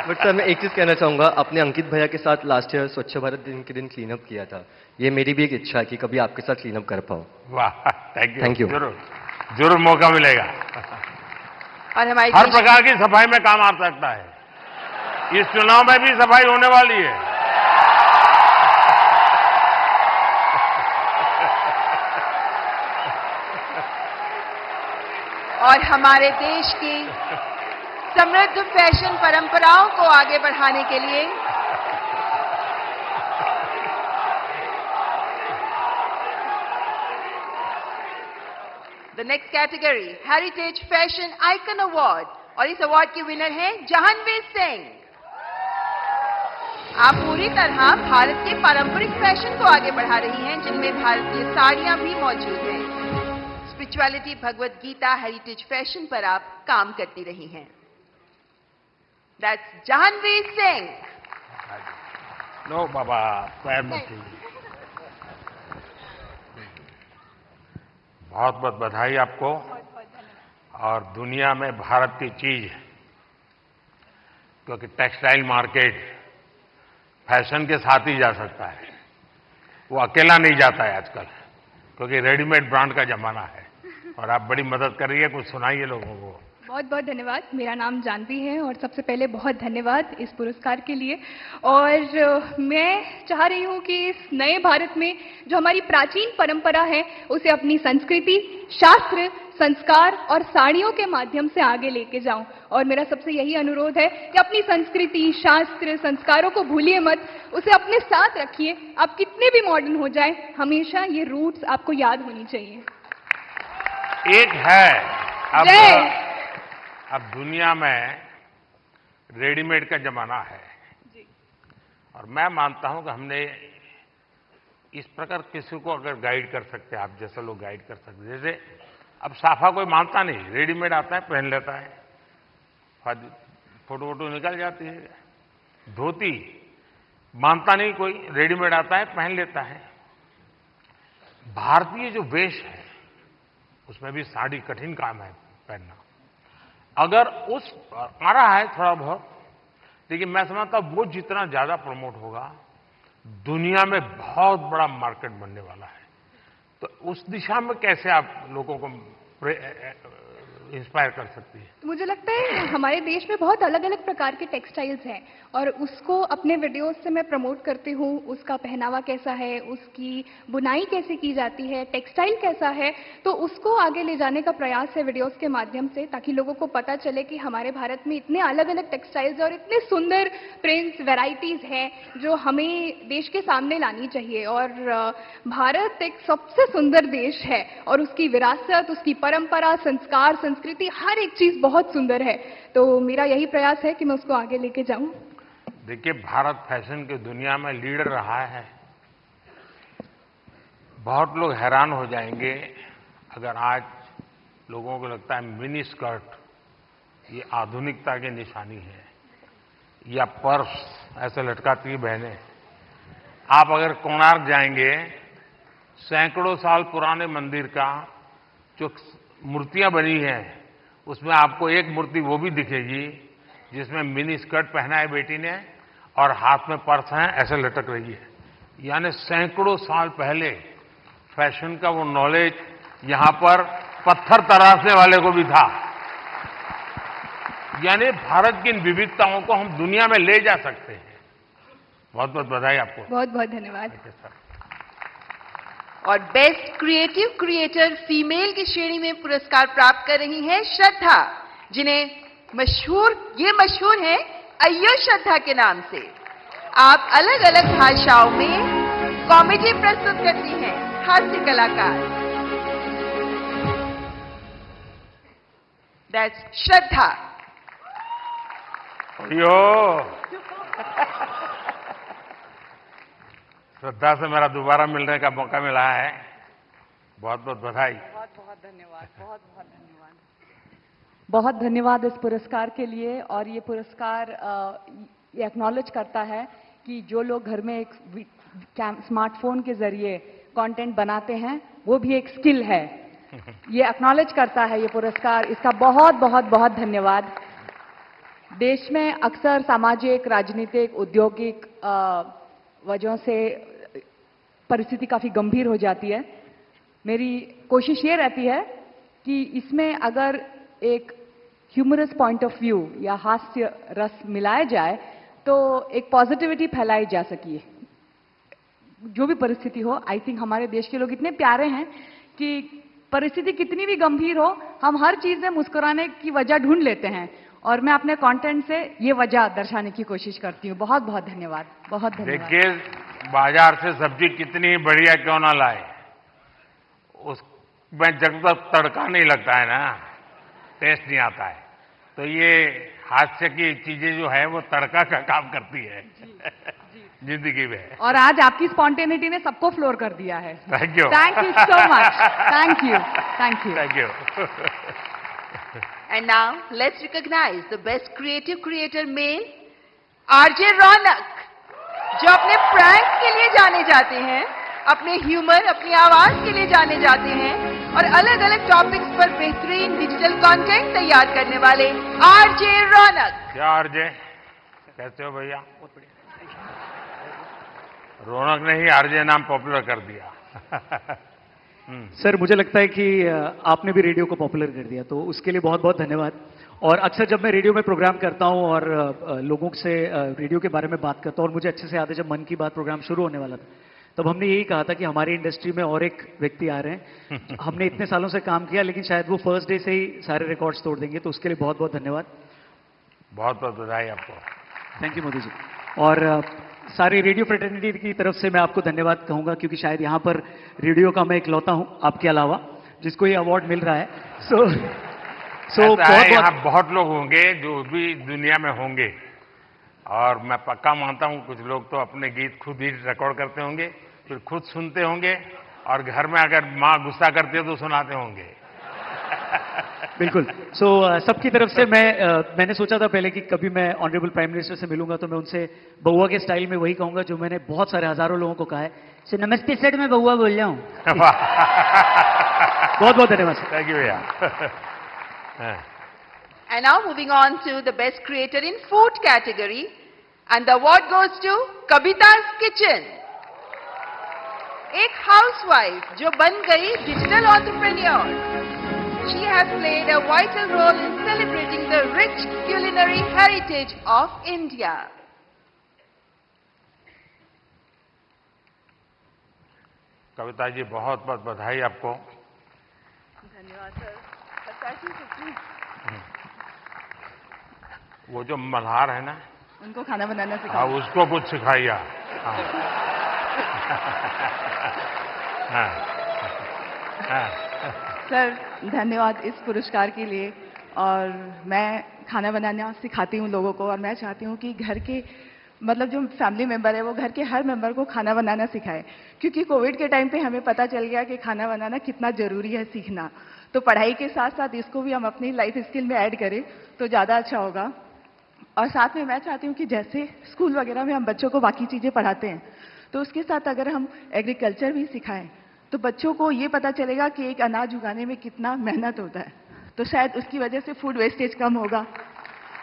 बट सर मैं एक चीज कहना चाहूंगा, अपने अंकित भैया के साथ लास्ट ईयर स्वच्छ भारत दिन के दिन क्लीन अप किया था। ये मेरी भी एक इच्छा है कि कभी आपके साथ क्लीन अप कर पाऊं। वाह, थैंक यू। Thank you. जरूर जरूर मौका मिलेगा। और हमारे हर प्रकार की सफाई में काम आ सकता है। इस चुनाव में भी सफाई होने वाली है। और हमारे देश की समृद्ध फैशन परंपराओं को आगे बढ़ाने के लिए the next category heritage fashion icon award, और इस अवार्ड के विनर हैं जहानवीर सिंह। आप पूरी तरह भारत के पारंपरिक फैशन को आगे बढ़ा रही हैं, जिनमें भारतीय साड़ियां भी मौजूद हैं। Spirituality, Bhagavad Gita, heritage fashion पर आप काम करती रही हैं। दैट्स जहानवीर सिंह। नो बाबा, पैर मत छूइए। बहुत बहुत बधाई आपको। और दुनिया में भारत की चीज, क्योंकि टेक्सटाइल मार्केट फैशन के साथ ही जा सकता है, वो अकेला नहीं जाता है आजकल, क्योंकि रेडीमेड ब्रांड का जमाना है। और आप बड़ी मदद कर रही है, कुछ सुनाइए लोगों को। बहुत बहुत धन्यवाद। मेरा नाम जानवी है और सबसे पहले बहुत धन्यवाद इस पुरस्कार के लिए। और मैं चाह रही हूँ कि इस नए भारत में जो हमारी प्राचीन परंपरा है उसे अपनी संस्कृति, शास्त्र, संस्कार और साड़ियों के माध्यम से आगे लेके जाऊं। और मेरा सबसे यही अनुरोध है कि अपनी संस्कृति, शास्त्र, संस्कारों को भूलिए मत, उसे अपने साथ रखिए। आप कितने भी मॉडर्न हो जाएं, हमेशा ये रूट्स आपको याद होनी चाहिए। एक है अब दुनिया में रेडीमेड का जमाना है और मैं मानता हूं कि हमने इस प्रकार किसी को अगर गाइड कर सकते हैं, आप जैसे लोग गाइड कर सकते हैं। जैसे अब साफा कोई मानता नहीं, रेडीमेड आता है पहन लेता है, फोटो वोटो निकल जाती है। धोती मानता नहीं कोई, रेडीमेड आता है पहन लेता है। भारतीय जो वेश है उसमें भी साड़ी कठिन काम है पहनना। अगर उस आ रहा है थोड़ा बहुत, लेकिन मैं समझता हूं वो जितना ज्यादा प्रमोट होगा, दुनिया में बहुत बड़ा मार्केट बनने वाला है। तो उस दिशा में कैसे आप लोगों को इंस्पायर कर सकती है? तो मुझे लगता है हमारे देश में बहुत अलग अलग प्रकार के टेक्सटाइल्स हैं और उसको अपने वीडियोस से मैं प्रमोट करती हूँ। उसका पहनावा कैसा है, उसकी बुनाई कैसे की जाती है, टेक्सटाइल कैसा है, तो उसको आगे ले जाने का प्रयास है वीडियोस के माध्यम से, ताकि लोगों को पता चले कि हमारे भारत में इतने अलग अलग टेक्सटाइल्स और इतने सुंदर प्रिंट्स, वेराइटीज हैं जो हमें देश के सामने लानी चाहिए। और भारत एक सबसे सुंदर देश है और उसकी विरासत, उसकी परंपरा, संस्कार, संस्कृति, हर एक चीज बहुत सुंदर है। तो मेरा यही प्रयास है कि मैं उसको आगे लेके जाऊं। देखिए, भारत फैशन की दुनिया में लीडर रहा है। बहुत लोग हैरान हो जाएंगे अगर आज लोगों को लगता है मिनी स्कर्ट ये आधुनिकता की निशानी है, या पर्स ऐसे लटकाती है बहनें। आप अगर कोणार्क जाएंगे, सैकड़ों साल पुराने मंदिर का जो मूर्तियां बनी हैं, उसमें आपको एक मूर्ति वो भी दिखेगी जिसमें मिनी स्कर्ट पहना है बेटी ने और हाथ में पर्स है, ऐसे लटक रही है। यानी सैकड़ों साल पहले फैशन का वो नॉलेज यहां पर पत्थर तराशने वाले को भी था। यानी भारत की इन विविधताओं को हम दुनिया में ले जा सकते हैं। बहुत बहुत बधाई आपको। बहुत बहुत धन्यवाद। और बेस्ट क्रिएटिव क्रिएटर फीमेल की श्रेणी में पुरस्कार प्राप्त कर रही हैं श्रद्धा, जिन्हें मशहूर है अय्यो श्रद्धा के नाम से। आप अलग अलग भाषाओं में कॉमेडी प्रस्तुत करती हैं, हास्य कलाकार। दैट्स श्रद्धा। श्रद्धा से मेरा दोबारा मिलने का मौका मिला है। बहुत बहुत बधाई। बहुत बहुत धन्यवाद। बहुत बहुत धन्यवाद। बहुत धन्यवाद इस पुरस्कार के लिए। और ये पुरस्कार ये एक्नॉलेज करता है कि जो लोग घर में एक स्मार्टफोन के जरिए कंटेंट बनाते हैं, वो भी एक स्किल है। ये एक्नॉलेज करता है ये पुरस्कार। इसका बहुत बहुत बहुत धन्यवाद। देश में अक्सर सामाजिक, राजनीतिक, औद्योगिक वजहों से परिस्थिति काफी गंभीर हो जाती है। मेरी कोशिश ये रहती है कि इसमें अगर एक ह्यूमरस पॉइंट ऑफ व्यू या हास्य रस मिलाया जाए तो एक पॉजिटिविटी फैलाई जा सके। जो भी परिस्थिति हो, आई थिंक हमारे देश के लोग इतने प्यारे हैं कि परिस्थिति कितनी भी गंभीर हो, हम हर चीज में मुस्कुराने की वजह ढूंढ लेते हैं। और मैं अपने कंटेंट से ये वजह दर्शाने की कोशिश करती हूँ। बहुत बहुत धन्यवाद। बहुत धन्यवाद। देखिए, बाजार से सब्जी कितनी बढ़िया क्यों ना लाए, उसमें जब तक तड़का नहीं लगता है ना, टेस्ट नहीं आता है। तो ये हास्य की चीजें जो है वो तड़का का काम करती है जिंदगी में। और आज आपकी स्पॉन्टेनिटी ने सबको फ्लोर कर दिया है। Thank you. Thank you so much. Thank you. Thank you. Thank you. And now let's recognize the best creative creator male, RJ Raunak, जो अपने प्रैंक के लिए जाने जाते हैं, अपने ह्यूमर, अपनी आवाज के लिए जाने जाते हैं। और अलग अलग टॉपिक्स पर बेहतरीन डिजिटल कंटेंट तैयार करने वाले आरजे रौनक। क्या आरजे, कैसे हो भैया? रौनक ने ही आरजे नाम पॉपुलर कर दिया। सर, मुझे लगता है कि आपने भी रेडियो को पॉपुलर कर दिया, तो उसके लिए बहुत बहुत धन्यवाद। और अक्सर जब मैं रेडियो में प्रोग्राम करता हूं और लोगों से रेडियो के बारे में बात करता हूं, और मुझे अच्छे से याद है जब मन की बात प्रोग्राम शुरू होने वाला था, तब हमने यही कहा था कि हमारी इंडस्ट्री में और एक व्यक्ति आ रहे हैं। हमने इतने सालों से काम किया, लेकिन शायद वो फर्स्ट डे से ही सारे रिकॉर्ड्स तोड़ देंगे, तो उसके लिए बहुत बहुत धन्यवाद। बहुत बहुत बधाई आपको। Thank you Modi ji. और सारी रेडियो फ्रेटर्निटी की तरफ से मैं आपको धन्यवाद कहूंगा, क्योंकि शायद यहां पर रेडियो का मैं इकलौता हूं आपके अलावा जिसको ये अवार्ड मिल रहा है। यहाँ बहुत लोग होंगे जो भी दुनिया में होंगे, और मैं पक्का मानता हूं कुछ लोग तो अपने गीत खुद ही रिकॉर्ड करते होंगे, फिर खुद सुनते होंगे, और घर में अगर माँ गुस्सा करती है तो सुनाते होंगे। बिल्कुल। सबकी तरफ से मैंने सोचा था पहले कि कभी मैं ऑनरेबल प्राइम मिनिस्टर से मिलूंगा तो मैं उनसे बउआ के स्टाइल में वही कहूंगा जो मैंने बहुत सारे हजारों लोगों को कहा है। सो नमस्ते सर, मैं बउआ बोल रहा हूँ। बहुत बहुत धन्यवाद सर। थैंक यू भैया। And now moving on to the best creator in food category, and the award goes to Kavita's Kitchen. एक हाउसवाइफ जो बन गई digital entrepreneur. She has played a vital role in celebrating the rich culinary heritage of India. Kavita ji, बहुत बहुत बधाई आपको। धन्यवाद sir. वो जो मल्हार है ना, उनको खाना बनाना हाँ, सिखाओ। उसको कुछ सिखाइए। सर, धन्यवाद इस पुरस्कार के लिए। और मैं खाना बनाना सिखाती हूँ लोगों को, और मैं चाहती हूँ कि घर के मतलब जो फैमिली मेंबर है वो घर के हर मेंबर को खाना बनाना सिखाए, क्योंकि कोविड के टाइम पे हमें पता चल गया कि खाना बनाना कितना जरूरी है सीखना। तो पढ़ाई के साथ साथ इसको भी हम अपनी लाइफ स्किल में ऐड करें तो ज़्यादा अच्छा होगा। और साथ में मैं चाहती हूँ कि जैसे स्कूल वगैरह में हम बच्चों को बाकी चीज़ें पढ़ाते हैं, तो उसके साथ अगर हम एग्रीकल्चर भी सिखाएं तो बच्चों को ये पता चलेगा कि एक अनाज उगाने में कितना मेहनत होता है। तो शायद उसकी वजह से फूड वेस्टेज कम होगा,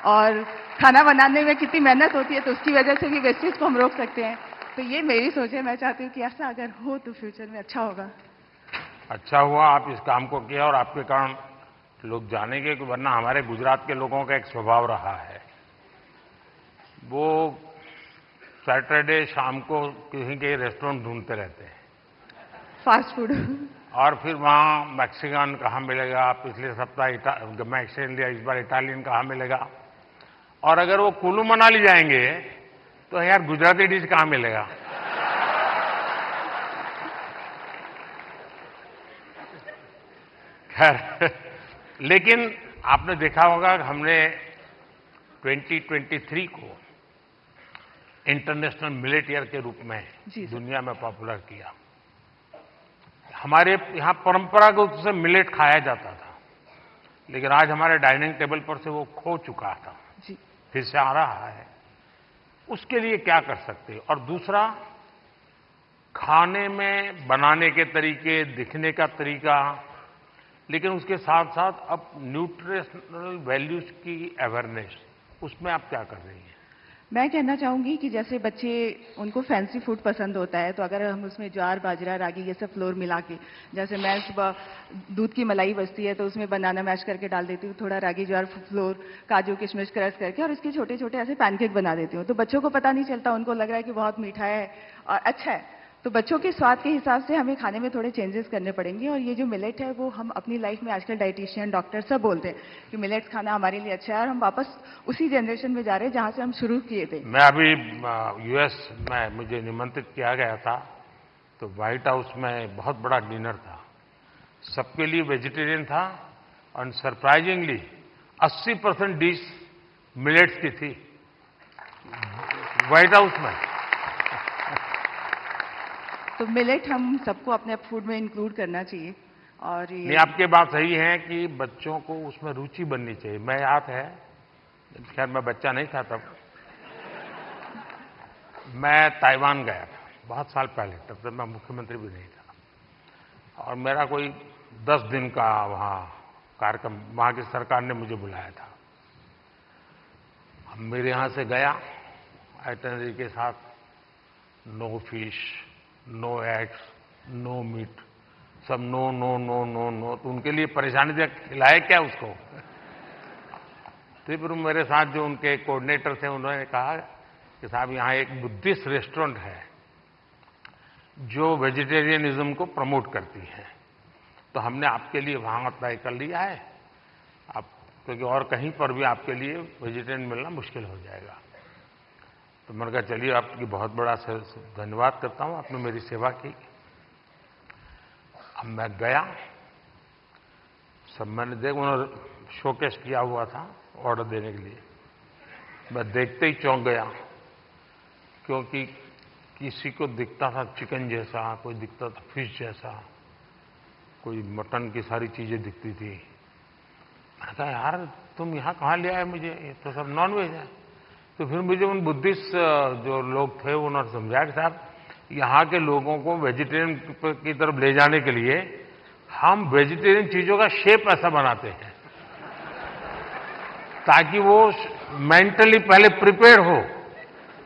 और खाना बनाने में कितनी मेहनत होती है तो उसकी वजह से भी वेस्टेज को हम रोक सकते हैं। तो ये मेरी सोच है। मैं चाहती हूँ कि ऐसा अगर हो तो फ्यूचर में अच्छा होगा। अच्छा हुआ आप इस काम को किया, और आपके कारण लोग जानेंगे, कि वरना हमारे गुजरात के लोगों का एक स्वभाव रहा है, वो सैटरडे शाम को कहीं के रेस्टोरेंट ढूंढते रहते हैं, फास्ट फूड। और फिर वहाँ मैक्सिकन कहाँ मिलेगा, पिछले सप्ताह मैक्सिकन लिया, इस बार इटालियन कहाँ मिलेगा। और अगर वो कुल्लू मनाली जाएंगे तो यार गुजराती डिश कहाँ मिलेगा। खैर, लेकिन आपने देखा होगा कि हमने 2023 को इंटरनेशनल मिलेट ईयर के रूप में दुनिया में पॉपुलर किया। हमारे यहाँ परंपरागत रूप से मिलेट खाया जाता था, लेकिन आज हमारे डाइनिंग टेबल पर से वो खो चुका था, फिर से आ रहा है। उसके लिए क्या कर सकते हैं? और दूसरा, खाने में बनाने के तरीके, दिखने का तरीका, लेकिन उसके साथ साथ अब न्यूट्रिशनल वैल्यूज की अवेयरनेस, उसमें आप क्या कर रही हैं? मैं कहना चाहूंगी कि जैसे बच्चे, उनको फैंसी फूड पसंद होता है, तो अगर हम उसमें ज्वार, बाजरा, रागी ये सब फ्लोर मिला के, जैसे मैं सुबह दूध की मलाई बचती है तो उसमें बनाना मैश करके डाल देती हूँ, थोड़ा रागी ज्वार फ्लोर, काजू किशमिश क्रश करके, और इसके छोटे छोटे ऐसे पैनकेक बना देती हूँ। तो बच्चों को पता नहीं चलता, उनको लग रहा है कि बहुत मीठा है और अच्छा है। तो बच्चों के स्वाद के हिसाब से हमें खाने में थोड़े चेंजेस करने पड़ेंगे। और ये जो मिलेट है वो हम अपनी लाइफ में आजकल डाइटिशियन, डॉक्टर सब बोलते हैं कि मिलेट्स खाना हमारे लिए अच्छा है, और हम वापस उसी जनरेशन में जा रहे हैं जहां से हम शुरू किए थे। मैं अभी यूएस में, मुझे निमंत्रित किया गया था, तो व्हाइट हाउस में बहुत बड़ा डिनर था, सबके लिए वेजिटेरियन था, और सरप्राइजिंगली 80% डिश मिलेट्स की थी व्हाइट हाउस में। तो मिलेट हम सबको अपने फूड में इंक्लूड करना चाहिए। और नहीं, आपकी बात सही है कि बच्चों को उसमें रुचि बननी चाहिए। मैं याद है, खैर मैं बच्चा नहीं था तब, मैं ताइवान गया था बहुत साल पहले, तब तक मैं मुख्यमंत्री भी नहीं था, और मेरा कोई 10 दिन का वहाँ कार्यक्रम, वहाँ की सरकार ने मुझे बुलाया था। अब मेरे यहाँ से गया आइटनरी के साथ, no fish, no eggs, no meat, सब no no no no no. तो उनके लिए परेशानी थी, खिलाए क्या उसको। तो फिर मेरे साथ जो उनके कोऑर्डिनेटर थे उन्होंने कहा कि साहब यहाँ एक बुद्धिस्ट रेस्टोरेंट है जो वेजिटेरियनिज्म को प्रमोट करती है, तो हमने आपके लिए वहां तय कर लिया है, आप क्योंकि और कहीं पर भी आपके लिए वेजिटेरियन मिलना मुश्किल हो जाएगा। तो मैंने कहा चलिए आपकी बहुत बड़ा धन्यवाद करता हूं, आपने मेरी सेवा की। अब मैं गया, सब मैंने देख, उन्होंने शोकेस किया हुआ था ऑर्डर देने के लिए। मैं देखते ही चौंक गया, क्योंकि किसी को दिखता था चिकन जैसा, कोई दिखता था फिश जैसा, कोई मटन की सारी चीजें दिखती थी। मैंने कहा यार तुम यहाँ कहाँ ले आए मुझे, ये तो सब नॉन वेज है। तो फिर मुझे उन बुद्धिस्ट जो लोग थे उन्होंने समझाया कि साहब यहाँ के लोगों को वेजिटेरियन की तरफ ले जाने के लिए हम वेजिटेरियन चीजों का शेप ऐसा बनाते हैं ताकि वो मेंटली पहले प्रिपेयर हो।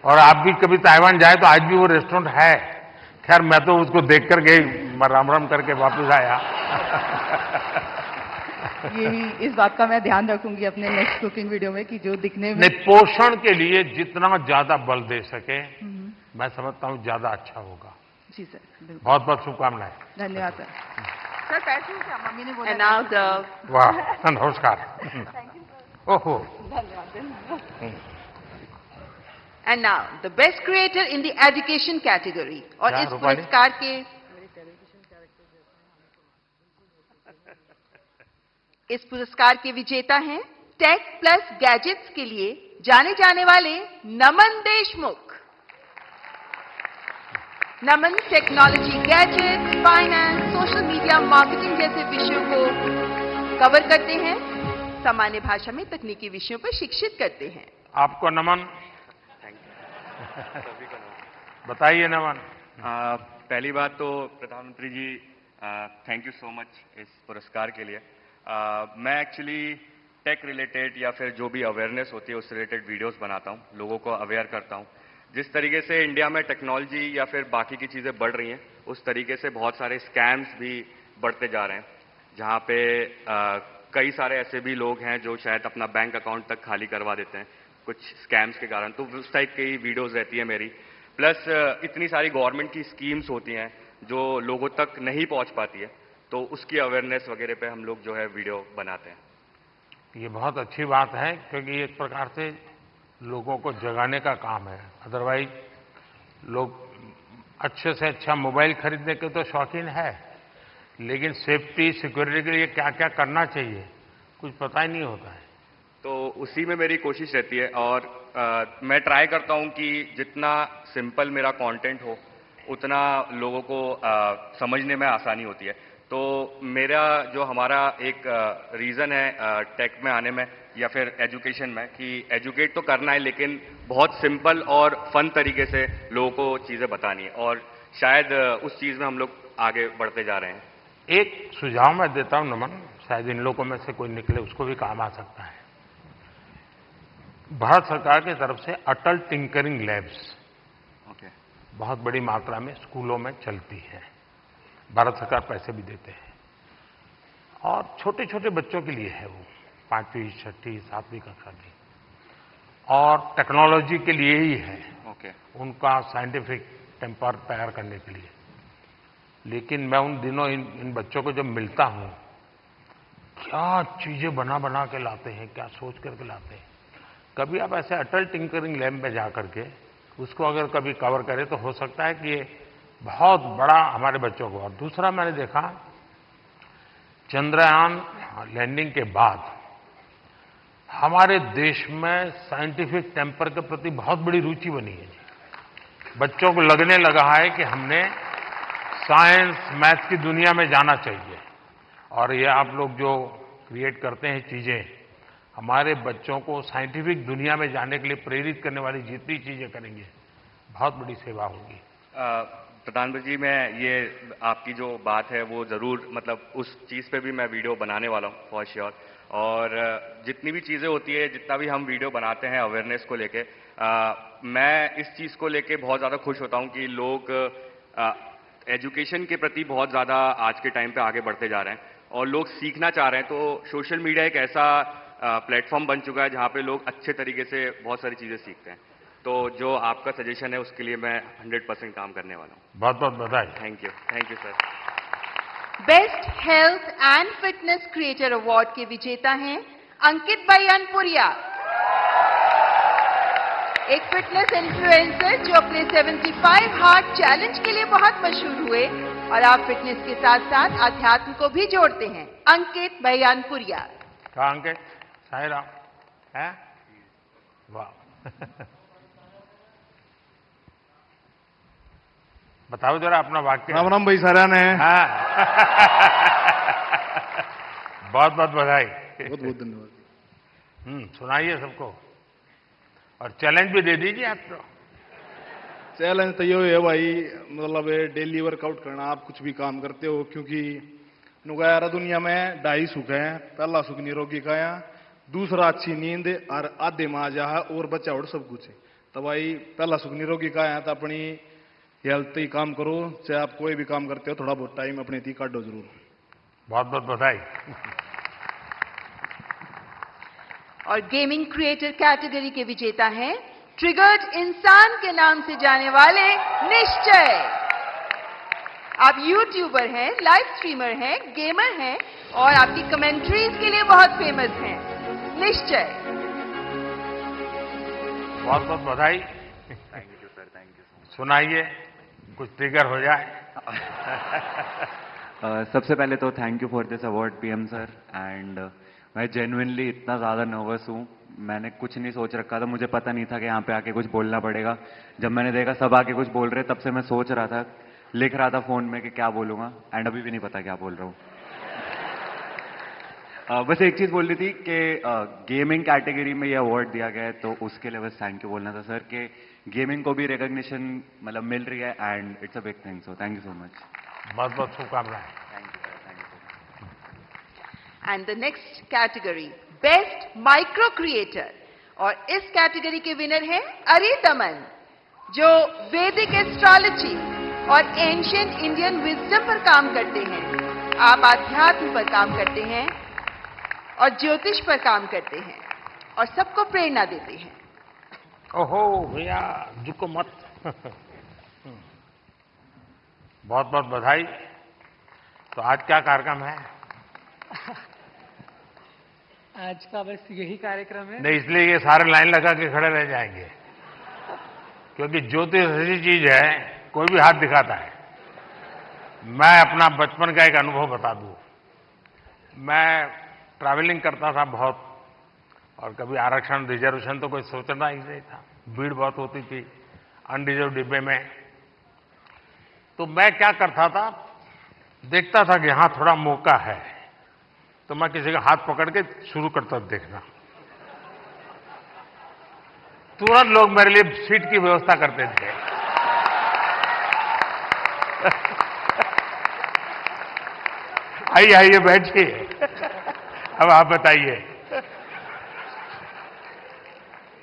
और आप भी कभी ताइवान जाए तो आज भी वो रेस्टोरेंट है। खैर मैं तो उसको देख कर गई, मैं राम राम करके वापस आया। यही, इस बात का मैं ध्यान रखूंगी अपने नेक्स्ट कुकिंग वीडियो में कि जो दिखने में नहीं, पोषण के लिए जितना ज्यादा बल दे सके मैं समझता हूं ज्यादा अच्छा होगा। जी सर, बिल्कुल। बहुत बहुत शुभकामनाएं। धन्यवाद सर। सर पैसे हो क्या, मम्मी ने बोला। And now the वाह, नमस्कार। ओहो, And now the best creator in the education category और क्या, इस रूपाली? पुरस्कार के इस पुरस्कार के विजेता हैं टेक प्लस गैजेट्स के लिए जाने जाने वाले Naman Deshmukh. Naman technology, gadgets, finance, social media, marketing जैसे विषयों को कवर करते हैं, सामान्य भाषा में तकनीकी विषयों पर शिक्षित करते हैं। आपको नमन। बताइए नमन। पहली बात तो प्रधानमंत्री जी थैंक यू सो मच इस पुरस्कार के लिए। मैं एक्चुअली टेक रिलेटेड या फिर जो भी अवेयरनेस होती है उस रिलेटेड वीडियोस बनाता हूँ, लोगों को अवेयर करता हूँ। जिस तरीके से इंडिया में टेक्नोलॉजी या फिर बाकी की चीज़ें बढ़ रही हैं उस तरीके से बहुत सारे स्कैम्स भी बढ़ते जा रहे हैं, जहाँ पे कई सारे ऐसे भी लोग हैं जो शायद अपना बैंक अकाउंट तक खाली करवा देते हैं कुछ स्कैम्स के कारण। तो उस टाइप की वीडियोस रहती है मेरी। प्लस इतनी सारी गवर्नमेंट की स्कीम्स होती हैं जो लोगों तक नहीं पहुंच पाती है, तो उसकी अवेयरनेस वगैरह पे हम लोग जो है वीडियो बनाते हैं। ये बहुत अच्छी बात है, क्योंकि एक प्रकार से लोगों को जगाने का काम है। अदरवाइज लोग अच्छे से अच्छा मोबाइल खरीदने के तो शौकीन है, लेकिन सेफ्टी सिक्योरिटी के लिए क्या क्या करना चाहिए कुछ पता ही नहीं होता है। तो उसी में मेरी कोशिश रहती है और मैं ट्राई करता हूं कि जितना सिंपल मेरा कंटेंट हो उतना लोगों को समझने में आसानी होती है। तो मेरा जो हमारा एक रीज़न है टेक में आने में या फिर एजुकेशन में कि एजुकेट तो करना है लेकिन बहुत सिंपल और फन तरीके से लोगों को चीज़ें बतानी है, और शायद उस चीज़ में हम लोग आगे बढ़ते जा रहे हैं। एक सुझाव मैं देता हूं नमन, शायद इन लोगों में से कोई निकले उसको भी काम आ सकता है। भारत सरकार की तरफ से अटल टिंकरिंग लैब्स बहुत बड़ी मात्रा में स्कूलों में चलती है। भारत सरकार पैसे भी देते हैं और छोटे छोटे बच्चों के लिए है, वो 5वीं 6वीं 7वीं कक्षा की, और टेक्नोलॉजी के लिए ही है। उनका साइंटिफिक टेम्पर तैयार करने के लिए। लेकिन मैं उन दिनों इन बच्चों को जब मिलता हूं, क्या चीजें बना बना के लाते हैं, क्या सोच करके लाते हैं। कभी आप ऐसे अटल टिंकरिंग लैब में जाकर के उसको अगर कभी कवर करें तो हो सकता है कि ये बहुत बड़ा हमारे बच्चों को। और दूसरा मैंने देखा, चंद्रयान लैंडिंग के बाद हमारे देश में साइंटिफिक टेम्पर के प्रति बहुत बड़ी रुचि बनी है। बच्चों को लगने लगा है कि हमने साइंस मैथ की दुनिया में जाना चाहिए, और ये आप लोग जो क्रिएट करते हैं चीजें, हमारे बच्चों को साइंटिफिक दुनिया में जाने के लिए प्रेरित करने वाली जितनी चीजें करेंगे बहुत बड़ी सेवा होगी। प्रधानमंत्री जी, मैं ये आपकी जो बात है वो ज़रूर मतलब उस चीज़ पे भी मैं वीडियो बनाने वाला हूँ फॉर श्योर। और जितनी भी चीज़ें होती है, जितना भी हम वीडियो बनाते हैं अवेयरनेस को लेके, मैं इस चीज़ को लेके बहुत ज़्यादा खुश होता हूँ कि लोग एजुकेशन के प्रति बहुत ज़्यादा आज के टाइम पे आगे बढ़ते जा रहे हैं और लोग सीखना चाह रहे हैं। तो सोशल मीडिया एक ऐसा प्लेटफॉर्म बन चुका है जहाँ पे लोग अच्छे तरीके से बहुत सारी चीज़ें सीखते हैं। तो जो आपका सजेशन है उसके लिए मैं 100% काम करने वाला हूँ। बहुत बहुत बधाई। Thank you sir. Best health and fitness creator award के विजेता हैं अंकित भाई अनपुरिया, एक फिटनेस इन्फ्लुएंसर जो अपने 75 हार्ट चैलेंज के लिए बहुत मशहूर हुए और आप फिटनेस के साथ साथ अध्यात्म को भी जोड़ते हैं। अंकित भाई अनपुरिया। कहा अंकित? साई राम है? वाह। बताओ जरा अपना वाक्य। राम राम भाई सारा ने। हाँ। बहुत बहुत बधाई। बहुत बहुत धन्यवाद। सुनाइए सबको और चैलेंज भी दे दीजिए आप। तो चैलेंज तो ये है भाई, मतलब डेली वर्कआउट करना। आप कुछ भी काम करते हो, क्योंकि नुगारा दुनिया में 2.5 सुख है। पहला सुख निरोगी काया, दूसरा अच्छी नींद और आधे माजा है और बच्चा और सब कुछ है। तो भाई पहला सुख निरोगी काया, तो अपनी हेल्थ ही काम करो। चाहे आप कोई भी काम करते हो, थोड़ा बहुत टाइम अपने थी काटो जरूर। बहुत बहुत बधाई। और गेमिंग क्रिएटर कैटेगरी के विजेता हैं ट्रिगर्ड इंसान के नाम से जाने वाले निश्चय। आप यूट्यूबर हैं, लाइव स्ट्रीमर हैं, गेमर हैं और आपकी कमेंट्रीज के लिए बहुत फेमस हैं। निश्चय, बहुत बहुत बधाई। Thank you sir, thank you. सुनाइए, कुछ ट्रिगर हो जाए। सबसे पहले तो thank you for this award PM sir. And मैं जेन्युइनली इतना ज़्यादा नर्वस हूँ। मैंने कुछ नहीं सोच रखा था, मुझे पता नहीं था कि यहाँ पे आके कुछ बोलना पड़ेगा। जब मैंने देखा सब आके कुछ बोल रहे, तब से मैं सोच रहा था, लिख रहा था फ़ोन में कि क्या बोलूँगा। एंड अभी भी नहीं पता क्या बोल रहा हूँ। बस एक चीज़ बोल रही थी कि गेमिंग कैटेगरी में ये अवार्ड दिया गया है, तो उसके लिए बस थैंक यू बोलना था सर कि गेमिंग को भी रिकॉग्निशन मतलब मिल रही है and it's a big thing. So thank you so much. बहुत बहुत शुभकामनाएं। Thank you sir, thank you. And the next category best micro creator, और इस कैटेगरी के विनर हैं अरिदमन, जो वैदिक एस्ट्रोलॉजी और एंशिएंट इंडियन विजडम पर काम करते हैं। आप आध्यात्म पर काम करते हैं और ज्योतिष पर काम करते हैं और सबको प्रेरणा देते हैं। ओहो भैया, झुको मत। बहुत बहुत बधाई। तो आज क्या कार्यक्रम है? आज का बस यही कार्यक्रम है। नहीं, इसलिए ये सारे लाइन लगा के खड़े रह जाएंगे, क्योंकि ज्योतिष ऐसी चीज है, कोई भी हाथ दिखाता है। मैं अपना बचपन का एक अनुभव बता दूं। मैं ट्रैवलिंग करता था बहुत, और कभी आरक्षण रिजर्वेशन तो कोई सोचना ही नहीं था। भीड़ बहुत होती थी अनरिजर्व डिब्बे में। तो मैं क्या करता था, देखता था कि हाँ थोड़ा मौका है, तो मैं किसी का हाथ पकड़ के शुरू करता देखना। तुरंत लोग मेरे लिए सीट की व्यवस्था करते थे। आइए आइए बैठिए। अब आप बताइए।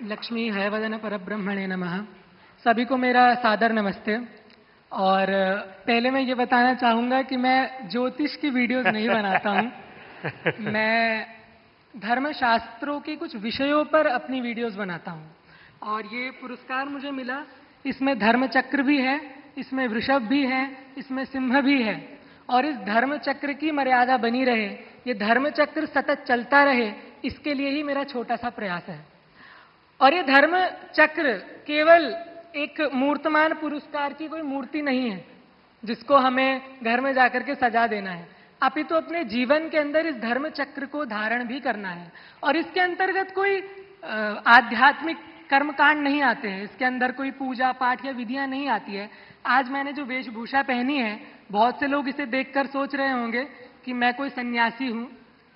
लक्ष्मी हयवदन परब्रह्मणे नमः। सभी को मेरा सादर नमस्ते। और पहले मैं ये बताना चाहूंगा कि मैं ज्योतिष की वीडियोस नहीं बनाता हूं। मैं धर्मशास्त्रों के कुछ विषयों पर अपनी वीडियोस बनाता हूं। और ये पुरस्कार मुझे मिला, इसमें धर्म चक्र भी है, इसमें वृषभ भी है, इसमें सिंह भी है। और इस धर्म चक्र की मर्यादा बनी रहे, ये धर्म चक्र सतत चलता रहे, इसके लिए ही मेरा छोटा सा प्रयास है। और ये धर्म चक्र केवल एक मूर्तमान पुरस्कार की कोई मूर्ति नहीं है जिसको हमें घर में जाकर के सजा देना है। अपितु अपने जीवन के अंदर इस धर्म चक्र को धारण भी करना है। और इसके अंतर्गत कोई आध्यात्मिक कर्मकांड नहीं आते हैं, इसके अंदर कोई पूजा पाठ या विधियां नहीं आती है। आज मैंने जो वेशभूषा पहनी है, बहुत से लोग इसे देखकर सोच रहे होंगे कि मैं कोई सन्यासी हूं,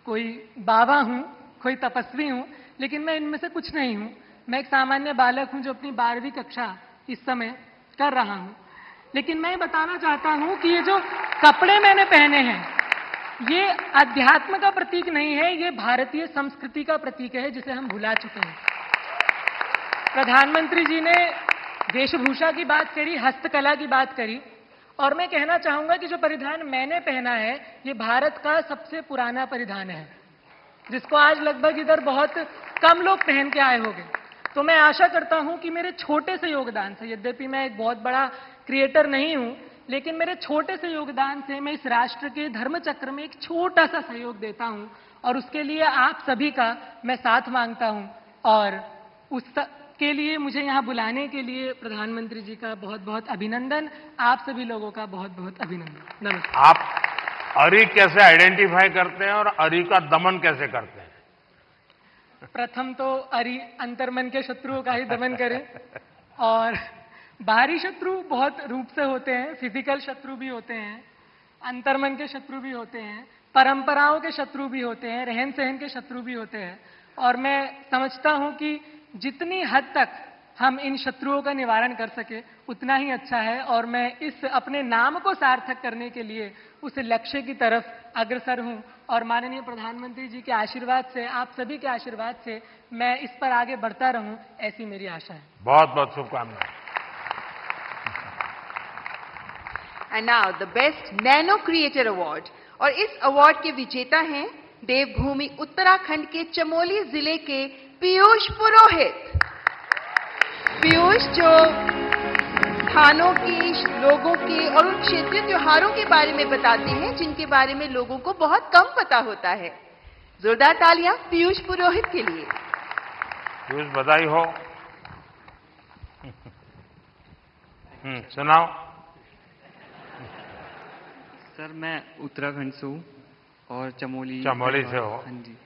कोई बाबा हूं, कोई तपस्वी हूं, लेकिन मैं इनमें से कुछ नहीं हूं। मैं एक सामान्य बालक हूं जो अपनी 12वीं कक्षा इस समय कर रहा हूं। लेकिन मैं बताना चाहता हूं कि ये जो कपड़े मैंने पहने हैं, ये अध्यात्म का प्रतीक नहीं है, ये भारतीय संस्कृति का प्रतीक है जिसे हम भुला चुके हैं। प्रधानमंत्री जी ने वेशभूषा की बात करी, हस्तकला की बात करी, और मैं कहना चाहूंगा कि जो परिधान मैंने पहना है ये भारत का सबसे पुराना परिधान है, जिसको आज लगभग इधर बहुत कम लोग पहन के आए होंगे। तो मैं आशा करता हूं कि मेरे छोटे से योगदान से, यद्यपि मैं एक बहुत बड़ा क्रिएटर नहीं हूं, लेकिन मेरे छोटे से योगदान से मैं इस राष्ट्र के धर्म चक्र में एक छोटा सा सहयोग देता हूं, और उसके लिए आप सभी का मैं साथ मांगता हूं। और उसके लिए मुझे यहाँ बुलाने के लिए प्रधानमंत्री जी का बहुत बहुत अभिनंदन, आप सभी लोगों का बहुत बहुत अभिनंदन। नमस्कार। आप अरी कैसे आइडेंटिफाई करते हैं और अरी का दमन कैसे करते हैं? प्रथम तो अरि अंतर्मन के शत्रुओं का ही दमन करें, और बाहरी शत्रु बहुत रूप से होते हैं, फिजिकल शत्रु भी होते हैं, अंतर्मन के शत्रु भी होते हैं, परंपराओं के शत्रु भी होते हैं, रहन सहन के शत्रु भी होते हैं। और मैं समझता हूं कि जितनी हद तक हम इन शत्रुओं का निवारण कर सके उतना ही अच्छा है, और मैं इस अपने नाम को सार्थक करने के लिए उस लक्ष्य की तरफ अग्रसर हूं। और माननीय प्रधानमंत्री जी के आशीर्वाद से, आप सभी के आशीर्वाद से मैं इस पर आगे बढ़ता रहूं, ऐसी मेरी आशा है। बहुत बहुत शुभकामनाएं। And now the best nano creator award, और इस अवार्ड के विजेता हैं देवभूमि उत्तराखंड के चमोली जिले के पीयूष पुरोहित। पीयूष जो स्थानों की, लोगों के और उन क्षेत्रीय त्योहारों के बारे में बताते हैं जिनके बारे में लोगों को बहुत कम पता होता है। जोरदार तालियां पीयूष पुरोहित के लिए। पीयूष बधाई हो। सुनाओ। सर मैं उत्तराखंड से हूँ और चमोली से हो। हाँ जी।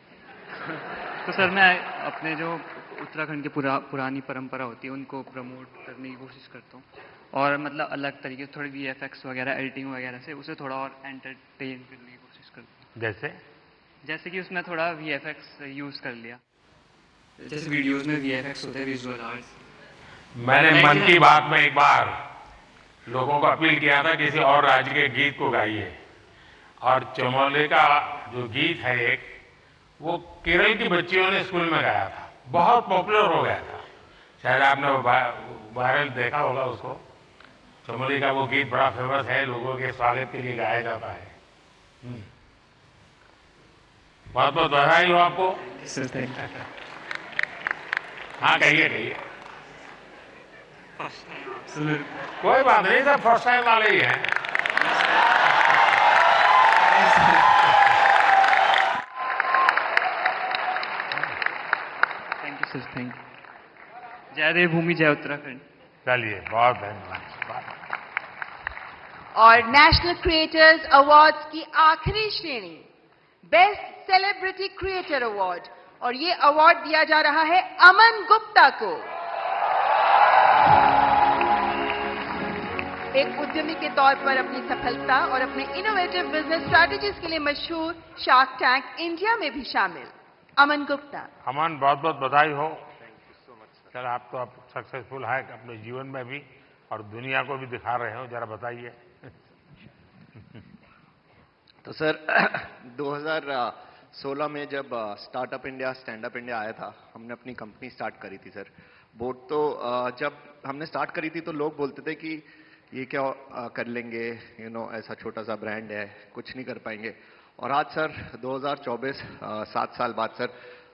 तो सर मैं अपने जो उत्तराखंड की पुरानी परंपरा होती है उनको प्रमोट करने की कोशिश करता हूँ, और मतलब अलग तरीके से थोड़ी VFX वगैरह, एडिटिंग वगैरह से उसे थोड़ा और एंटरटेन करने की कोशिश करता हूँ। जैसे कि उसमें थोड़ा VFX यूज कर लिया, जैसे वीडियोस में VFX होते हैं, विजुअल आर्ट्स। मैंने मन की बात में एक बार लोगों को अपील किया था किसी और राज्य के गीत को गाइए, और चमोली का जो गीत है एक, वो केरल की बच्चियों ने स्कूल में गाया था, बहुत पॉपुलर हो गया था। शायद आपने वायरल देखा होगा उसको। चमोली का वो गीत बड़ा फेमस है, लोगों के स्वागत के लिए गाया जाता है। बहुत बहुत बधाई हो आपको। हाँ कहिए कहिए। कोई बात नहीं, सब फर्स्ट टाइम वाले ही हैं। Thank you sir, thank you. जय देवभूमि, जय उत्तराखंड। चलिए बहुत धन्यवाद। और नेशनल क्रिएटर्स अवार्ड्स की आखिरी श्रेणी बेस्ट सेलिब्रिटी क्रिएटर अवार्ड, और ये अवार्ड दिया जा रहा है अमन गुप्ता को। एक उद्यमी के तौर पर अपनी सफलता और अपने इनोवेटिव बिजनेस स्ट्रैटेजीज के लिए मशहूर शार्क टैंक इंडिया में भी शामिल अमन गुप्ता। अमन बहुत बहुत बधाई हो। सर आप तो अब सक्सेसफुल है अपने जीवन में भी और दुनिया को भी दिखा रहे हो, जरा बताइए। तो सर 2016 में जब startup India, stand up India आया था, हमने अपनी कंपनी स्टार्ट करी थी सर। बोट तो जब हमने स्टार्ट करी थी तो लोग बोलते थे कि ये क्या कर लेंगे, ऐसा छोटा सा ब्रांड है, कुछ नहीं कर पाएंगे। और आज सर 2024 7 साल बाद sir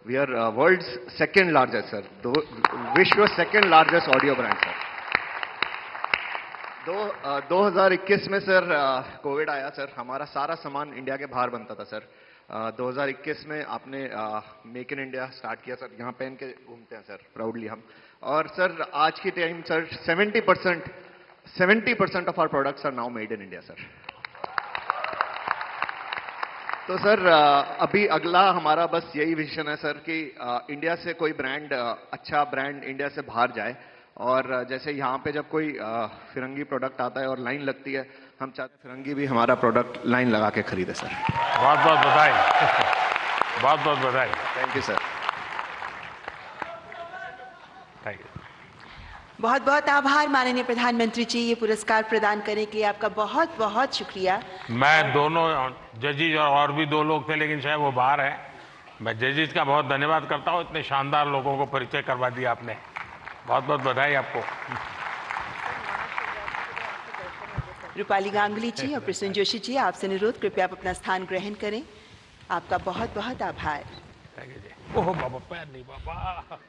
we are world's second largest sir, विश्व second largest audio brand sir. 2021 में सर कोविड आया सर, हमारा सारा सामान इंडिया के बाहर बनता था सर। 2021 में आपने मेक इन इंडिया स्टार्ट किया सर, यहाँ पहन के घूमते हैं सर प्राउडली हम। और सर आज की time sir 70% of our products are now made in India sir. तो सर अभी अगला हमारा बस यही विजन है सर कि इंडिया से कोई ब्रांड, अच्छा ब्रांड इंडिया से बाहर जाए। और जैसे यहाँ पे जब कोई फिरंगी प्रोडक्ट आता है और लाइन लगती है, हम चाहते हैं फिरंगी भी हमारा प्रोडक्ट लाइन लगा के खरीदे सर। बहुत बहुत बधाई। बहुत बहुत बधाई। Thank you sir. Thank you. बहुत बहुत आभार माननीय प्रधानमंत्री जी, ये पुरस्कार प्रदान करने के लिए आपका बहुत बहुत शुक्रिया। मैं दोनों जजेज और भी 2 लोग थे, लेकिन शायद वो बाहर है। मैं जजेज का बहुत धन्यवाद करता हूँ, इतने शानदार लोगों को परिचय करवा दिया आपने। बहुत बहुत बधाई आपको। रूपाली गांगुली जी और प्रसून जोशी जी, आपसे अनुरोध, कृपया आप अपना स्थान ग्रहण करें। आपका बहुत बहुत आभार। ओह बाबा, पैर नहीं बाबा।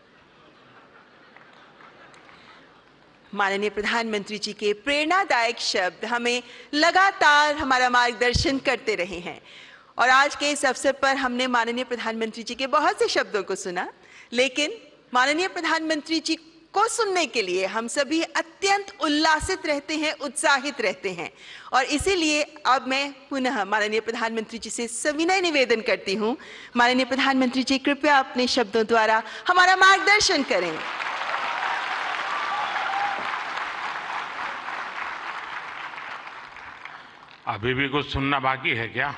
माननीय प्रधानमंत्री जी के प्रेरणादायक शब्द हमें लगातार हमारा मार्गदर्शन करते रहे हैं और आज के इस अवसर पर हमने माननीय प्रधानमंत्री जी के बहुत से शब्दों को सुना, लेकिन माननीय प्रधानमंत्री जी को सुनने के लिए हम सभी अत्यंत उल्लासित रहते हैं, उत्साहित रहते हैं और इसीलिए अब मैं पुनः माननीय प्रधानमंत्री जी से सविनय निवेदन करती हूं, माननीय प्रधानमंत्री जी कृपया अपने शब्दों द्वारा हमारा मार्गदर्शन करें। अभी भी कुछ सुनना बाकी है क्या?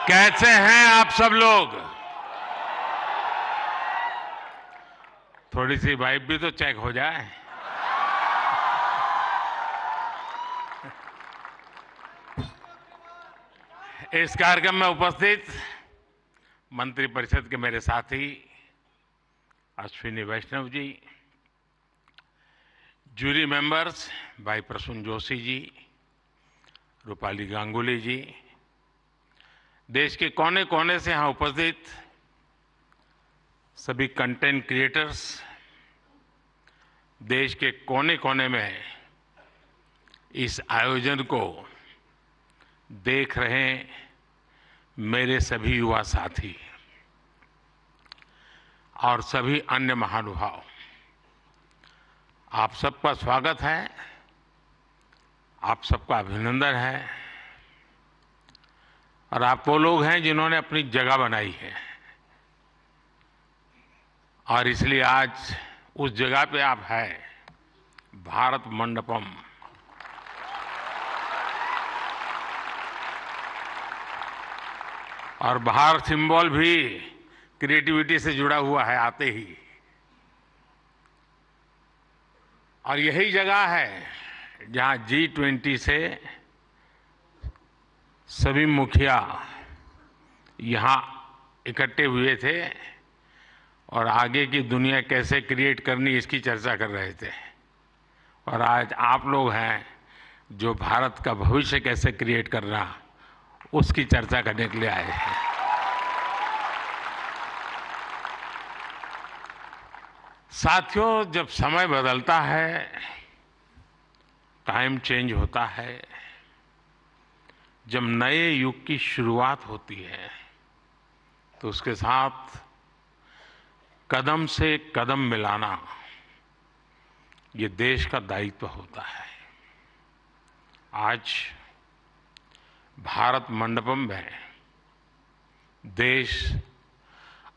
कैसे हैं आप सब लोग? थोड़ी सी वाइब भी तो चेक हो जाए। इस कार्यक्रम में उपस्थित मंत्रिपरिषद के मेरे साथी अश्विनी वैष्णव जी, जूरी मेंबर्स भाई प्रसून जोशी जी, रूपाली गांगुली जी, देश के कोने कोने से यहां उपस्थित सभी कंटेंट क्रिएटर्स, देश के कोने कोने में इस आयोजन को देख रहे मेरे सभी युवा साथी और सभी अन्य महानुभाव, आप सबका स्वागत है, आप सबका अभिनंदन है और आप वो लोग हैं जिन्होंने अपनी जगह बनाई है और इसलिए आज उस जगह पे आप हैं, भारत मंडपम। और बाहर सिंबल भी क्रिएटिविटी से जुड़ा हुआ है आते ही, और यही जगह है जहां G20 से सभी मुखिया यहां इकट्ठे हुए थे और आगे की दुनिया कैसे क्रिएट करनी इसकी चर्चा कर रहे थे। और आज आप लोग हैं जो भारत का भविष्य कैसे क्रिएट करना उसकी चर्चा करने के लिए आए हैं। साथियों, जब समय बदलता है, टाइम चेंज होता है, जब नए युग की शुरुआत होती है तो उसके साथ कदम से कदम मिलाना ये देश का दायित्व होता है। आज भारत मंडपम में देश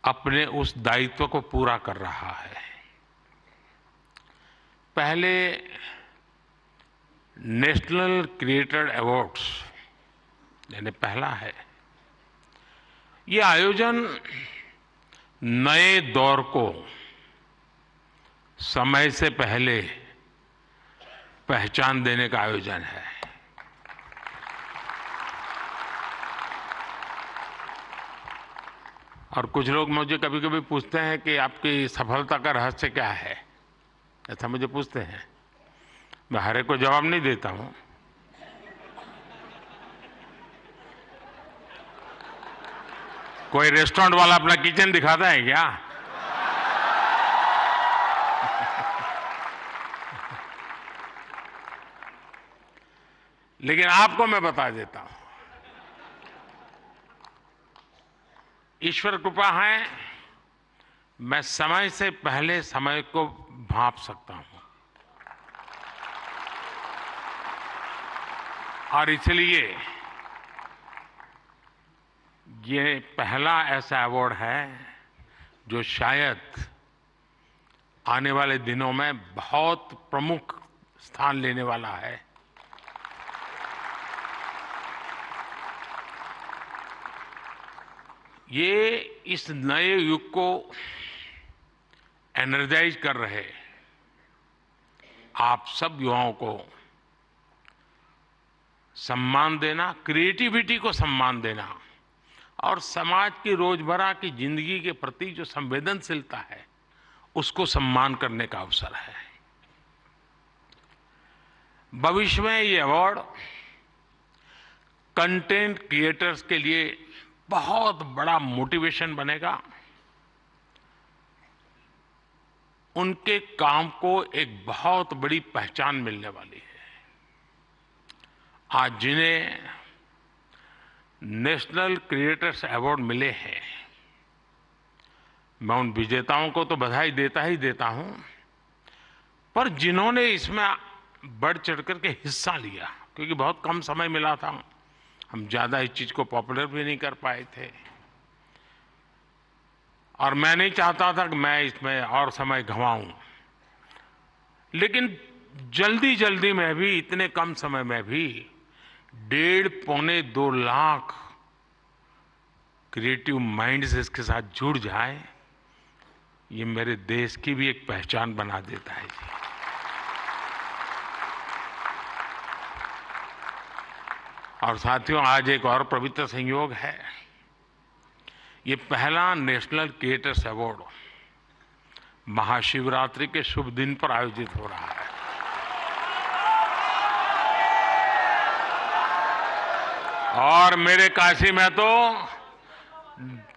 अपने उस दायित्व को पूरा कर रहा है। पहले नेशनल क्रिएटर अवार्ड्स यानी पहला है, ये आयोजन नए दौर को समय से पहले पहचान देने का आयोजन है। और कुछ लोग मुझे कभी कभी पूछते हैं कि आपकी सफलता का रहस्य क्या है, ऐसा मुझे पूछते हैं। मैं हर एक को जवाब नहीं देता हूं। कोई रेस्टोरेंट वाला अपना किचन दिखाता है क्या? लेकिन आपको मैं बता देता हूं, ईश्वर कृपा है, मैं समय से पहले समय को भांप सकता हूं और इसलिए ये पहला ऐसा अवार्ड है जो शायद आने वाले दिनों में बहुत प्रमुख स्थान लेने वाला है। ये इस नए युग को एनर्जाइज कर रहे आप सब युवाओं को सम्मान देना, क्रिएटिविटी को सम्मान देना और समाज की रोजमर्रा की जिंदगी के प्रति जो संवेदनशीलता है उसको सम्मान करने का अवसर है। भविष्य में ये अवार्ड कंटेंट क्रिएटर्स के लिए बहुत बड़ा मोटिवेशन बनेगा। उनके काम को एक बहुत बड़ी पहचान मिलने वाली है। आज जिन्हें नेशनल क्रिएटर्स अवार्ड मिले हैं, मैं उन विजेताओं को तो बधाई देता ही देता हूं, पर जिन्होंने इसमें बढ़ चढ़ करके हिस्सा लिया, क्योंकि बहुत कम समय मिला था, हम ज्यादा इस चीज को पॉपुलर भी नहीं कर पाए थे और मैं नहीं चाहता था कि मैं इसमें और समय गंवाऊं, लेकिन जल्दी जल्दी में भी, इतने कम समय में भी 1.5-2 लाख क्रिएटिव माइंड्स इसके साथ जुड़ जाए, ये मेरे देश की भी एक पहचान बना देता है। और साथियों, आज एक और पवित्र संयोग है। ये पहला नेशनल क्रिएटर्स अवार्ड महाशिवरात्रि के शुभ दिन पर आयोजित हो रहा है। और मेरे काशी में तो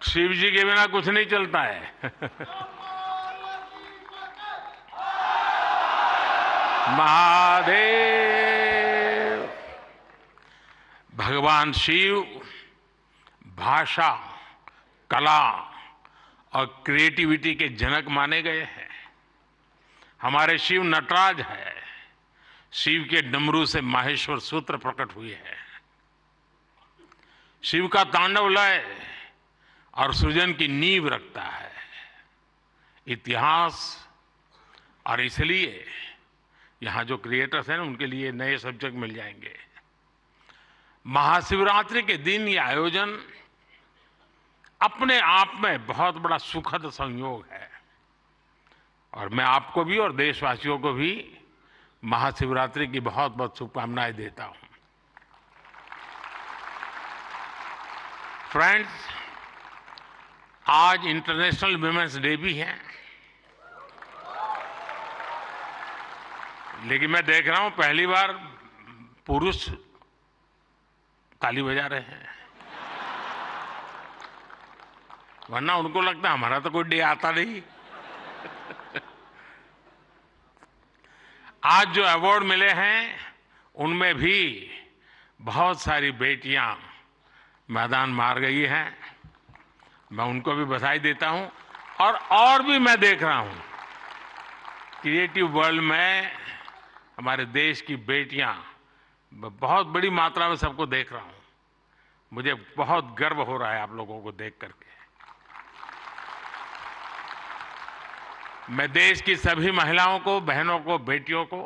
शिव जी के बिना कुछ नहीं चलता है। महादेव, भगवान शिव भाषा, कला और क्रिएटिविटी के जनक माने गए हैं। हमारे शिव नटराज है। शिव के डमरू से माहेश्वर सूत्र प्रकट हुए हैं। शिव का तांडव लय और सृजन की नींव रखता है इतिहास। और इसलिए यहां जो क्रिएटर्स हैं उनके लिए नए सब्जेक्ट मिल जाएंगे। महाशिवरात्रि के दिन ये आयोजन अपने आप में बहुत बड़ा सुखद संयोग है और मैं आपको भी और देशवासियों को भी महाशिवरात्रि की बहुत बहुत शुभकामनाएं देता हूं। फ्रेंड्स, आज इंटरनेशनल वुमेन्स डे भी है, लेकिन मैं देख रहा हूं पहली बार पुरुष ताली बजा रहे हैं, वरना उनको लगता है हमारा तो कोई डे आता नहीं। आज जो अवार्ड मिले हैं उनमें भी बहुत सारी बेटियां मैदान मार गई हैं। मैं उनको भी बधाई देता हूं और भी मैं देख रहा हूं क्रिएटिव वर्ल्ड में हमारे देश की बेटियां बहुत बड़ी मात्रा में सबको देख रहा हूं। मुझे बहुत गर्व हो रहा है आप लोगों को देख करके। मैं देश की सभी महिलाओं को, बहनों को, बेटियों को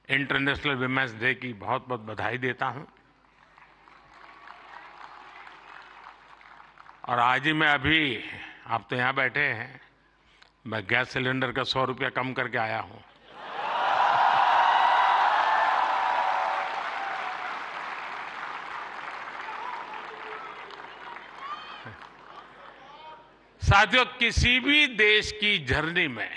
इंटरनेशनल वुमेन्स डे की बहुत बहुत बधाई देता हूं। और आज ही मैं अभी, आप तो यहां बैठे हैं, मैं गैस सिलेंडर का 100 रुपया कम करके आया हूं। साथियों, किसी भी देश की जर्नी में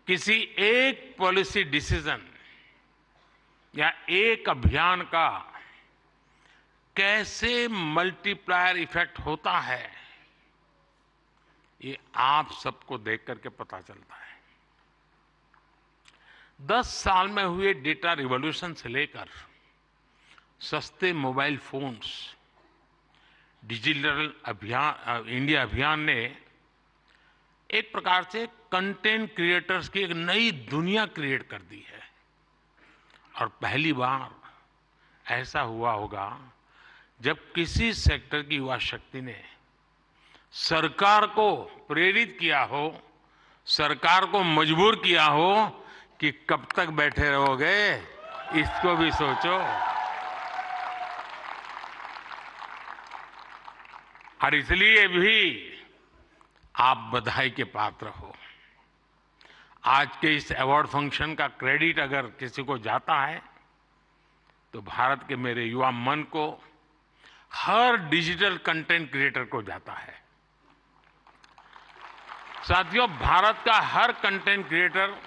किसी एक पॉलिसी डिसीजन या एक अभियान का कैसे मल्टीप्लायर इफेक्ट होता है, ये आप सबको देख करके पता चलता है। 10 साल में हुए डेटा रिवॉल्यूशन से लेकर सस्ते मोबाइल फोन्स, डिजिटल अभियान इंडिया अभियान ने एक प्रकार से कंटेंट क्रिएटर्स की एक नई दुनिया क्रिएट कर दी है। और पहली बार ऐसा हुआ होगा जब किसी सेक्टर की युवा शक्ति ने सरकार को प्रेरित किया हो, सरकार को मजबूर किया हो कि कब तक बैठे रहोगे, इसको भी सोचो। और इसलिए भी आप बधाई के पात्र हो। आज के इस अवार्ड फंक्शन का क्रेडिट अगर किसी को जाता है तो भारत के मेरे युवा मन को, हर डिजिटल कंटेंट क्रिएटर को जाता है। साथियों, भारत का हर कंटेंट क्रिएटर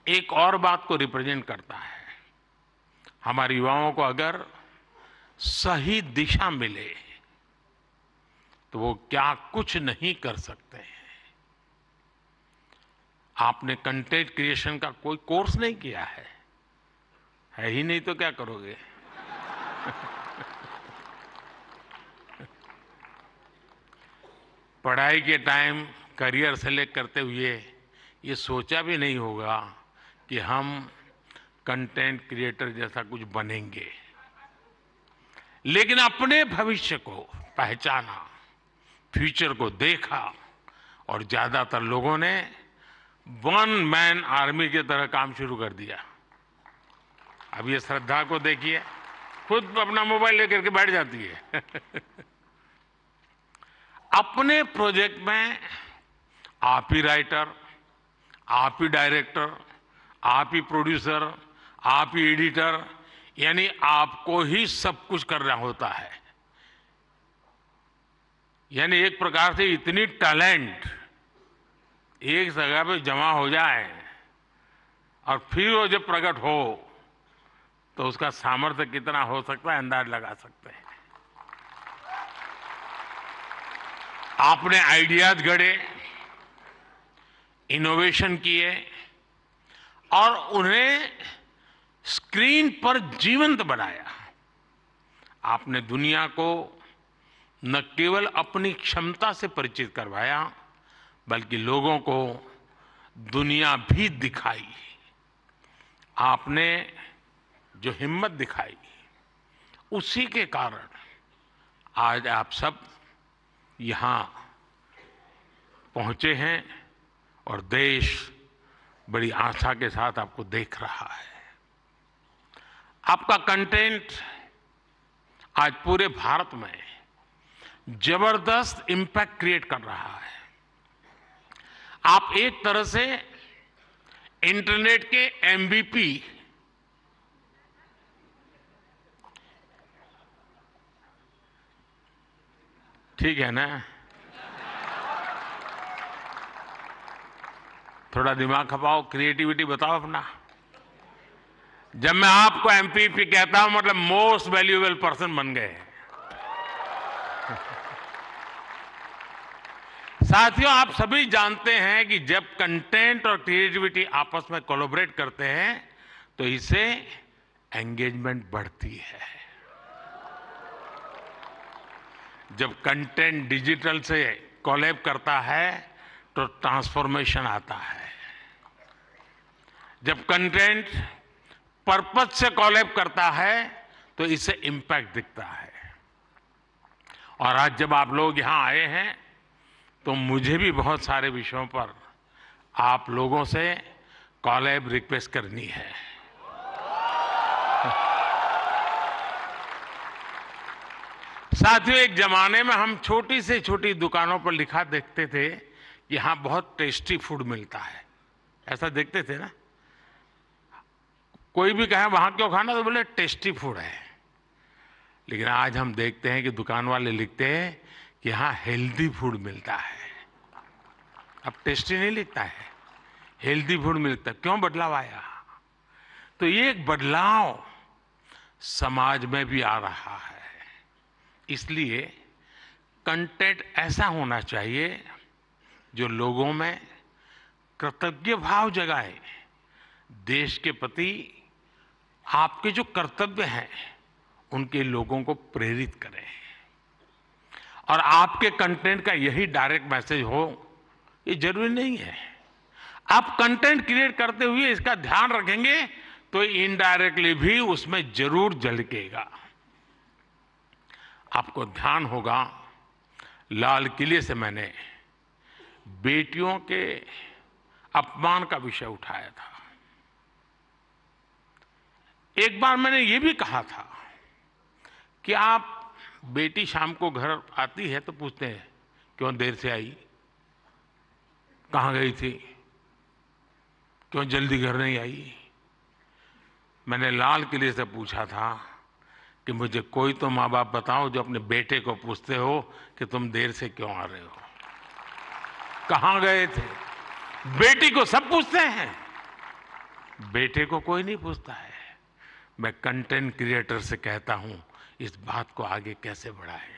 एक और बात को रिप्रेजेंट करता है। हमारे युवाओं को अगर सही दिशा मिले तो वो क्या कुछ नहीं कर सकते हैं। आपने कंटेंट क्रिएशन का कोई कोर्स नहीं किया है ही नहीं तो क्या करोगे। पढ़ाई के टाइम करियर सेलेक्ट करते हुए ये सोचा भी नहीं होगा कि हम कंटेंट क्रिएटर जैसा कुछ बनेंगे, लेकिन अपने भविष्य को पहचाना, फ्यूचर को देखा और ज्यादातर लोगों ने वन मैन आर्मी की तरह काम शुरू कर दिया। अब ये श्रद्धा को देखिए, खुद अपना मोबाइल लेकर के बैठ जाती है। अपने प्रोजेक्ट में आप ही राइटर, आप ही डायरेक्टर, आप ही प्रोड्यूसर, आप ही एडिटर, यानी आपको ही सब कुछ करना होता है। यानी एक प्रकार से इतनी टैलेंट एक जगह पे जमा हो जाए और फिर वो जब प्रकट हो तो उसका सामर्थ्य कितना हो सकता है अंदाज लगा सकते हैं। आपने आइडियाज गढ़े, इनोवेशन किए और उन्हें स्क्रीन पर जीवंत बनाया। आपने दुनिया को न केवल अपनी क्षमता से परिचित करवाया बल्कि लोगों को दुनिया भी दिखाई। आपने जो हिम्मत दिखाई उसी के कारण आज आप सब यहां पहुंचे हैं और देश बड़ी आशा के साथ आपको देख रहा है। आपका कंटेंट आज पूरे भारत में जबरदस्त इंपैक्ट क्रिएट कर रहा है। आप एक तरह से इंटरनेट के एमवीपी, ठीक है ना? थोड़ा दिमाग खपाओ, क्रिएटिविटी बताओ अपना। जब मैं आपको एमपीपी कहता हूं मतलब मोस्ट वैल्यूएबल पर्सन बन गए। साथियों, आप सभी जानते हैं कि जब कंटेंट और क्रिएटिविटी आपस में कोलैबोरेट करते हैं तो इससे एंगेजमेंट बढ़ती है। जब कंटेंट डिजिटल से कोलैब करता है तो ट्रांसफॉर्मेशन आता है। जब कंटेंट पर्पस से कोलैब करता है तो इससे इंपैक्ट दिखता है। और आज जब आप लोग यहां आए हैं तो मुझे भी बहुत सारे विषयों पर आप लोगों से कोलैब रिक्वेस्ट करनी है। साथियों, एक जमाने में हम छोटी से छोटी दुकानों पर लिखा देखते थे कि यहां बहुत टेस्टी फूड मिलता है, ऐसा देखते थे ना। कोई भी कहे वहां क्यों खाना, तो बोले टेस्टी फूड है। लेकिन आज हम देखते हैं कि दुकान वाले लिखते हैं कि यहां हेल्दी फूड मिलता है। अब टेस्टी नहीं लिखता है, हेल्दी फूड मिलता है। क्यों बदलाव आया? तो ये एक बदलाव समाज में भी आ रहा है। इसलिए कंटेंट ऐसा होना चाहिए जो लोगों में कृतज्ञ भाव जगाए, देश के प्रति आपके जो कर्तव्य हैं उनके लोगों को प्रेरित करें। और आपके कंटेंट का यही डायरेक्ट मैसेज हो, ये जरूरी नहीं है। आप कंटेंट क्रिएट करते हुए इसका ध्यान रखेंगे तो इनडायरेक्टली भी उसमें जरूर झलकेगा। आपको ध्यान होगा, लाल किले से मैंने बेटियों के अपमान का विषय उठाया था। एक बार मैंने ये भी कहा था कि आप बेटी शाम को घर आती है तो पूछते हैं क्यों देर से आई, कहां गई थी, क्यों जल्दी घर नहीं आई। मैंने लाल किले से पूछा था कि मुझे कोई तो माँ बाप बताओ जो अपने बेटे को पूछते हो कि तुम देर से क्यों आ रहे हो, कहां गए थे। बेटी को सब पूछते हैं, बेटे को कोई नहीं पूछता है। मैं कंटेंट क्रिएटर से कहता हूं, इस बात को आगे कैसे बढ़ाएं,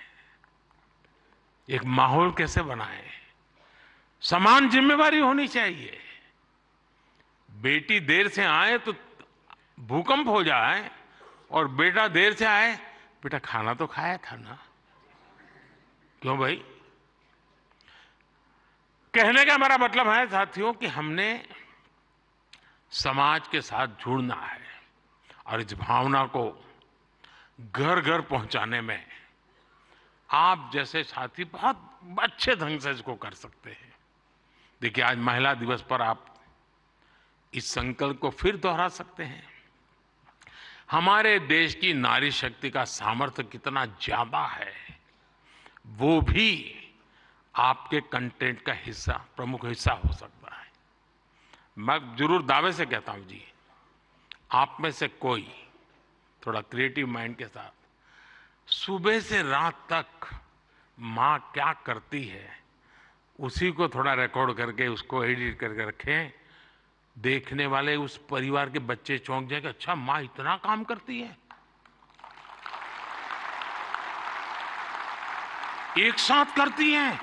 एक माहौल कैसे बनाएं। समान जिम्मेवारी होनी चाहिए। बेटी देर से आए तो भूकंप हो जाए और बेटा देर से आए, बेटा खाना तो खाया था ना, क्यों भाई। कहने का मेरा मतलब है साथियों कि हमने समाज के साथ जुड़ना है और इस भावना को घर घर पहुंचाने में आप जैसे साथी बहुत अच्छे ढंग से इसको कर सकते हैं। देखिए, आज महिला दिवस पर आप इस संकल्प को फिर दोहरा सकते हैं। हमारे देश की नारी शक्ति का सामर्थ्य कितना ज्यादा है, वो भी आपके कंटेंट का हिस्सा, प्रमुख हिस्सा हो सकता है। मैं जरूर दावे से कहता हूं जी, आप में से कोई थोड़ा क्रिएटिव माइंड के साथ सुबह से रात तक माँ क्या करती है उसी को थोड़ा रिकॉर्ड करके उसको एडिट करके रखें। देखने वाले उस परिवार के बच्चे चौंक जाएंगे, अच्छा माँ इतना काम करती है। एक साथ करती हैं,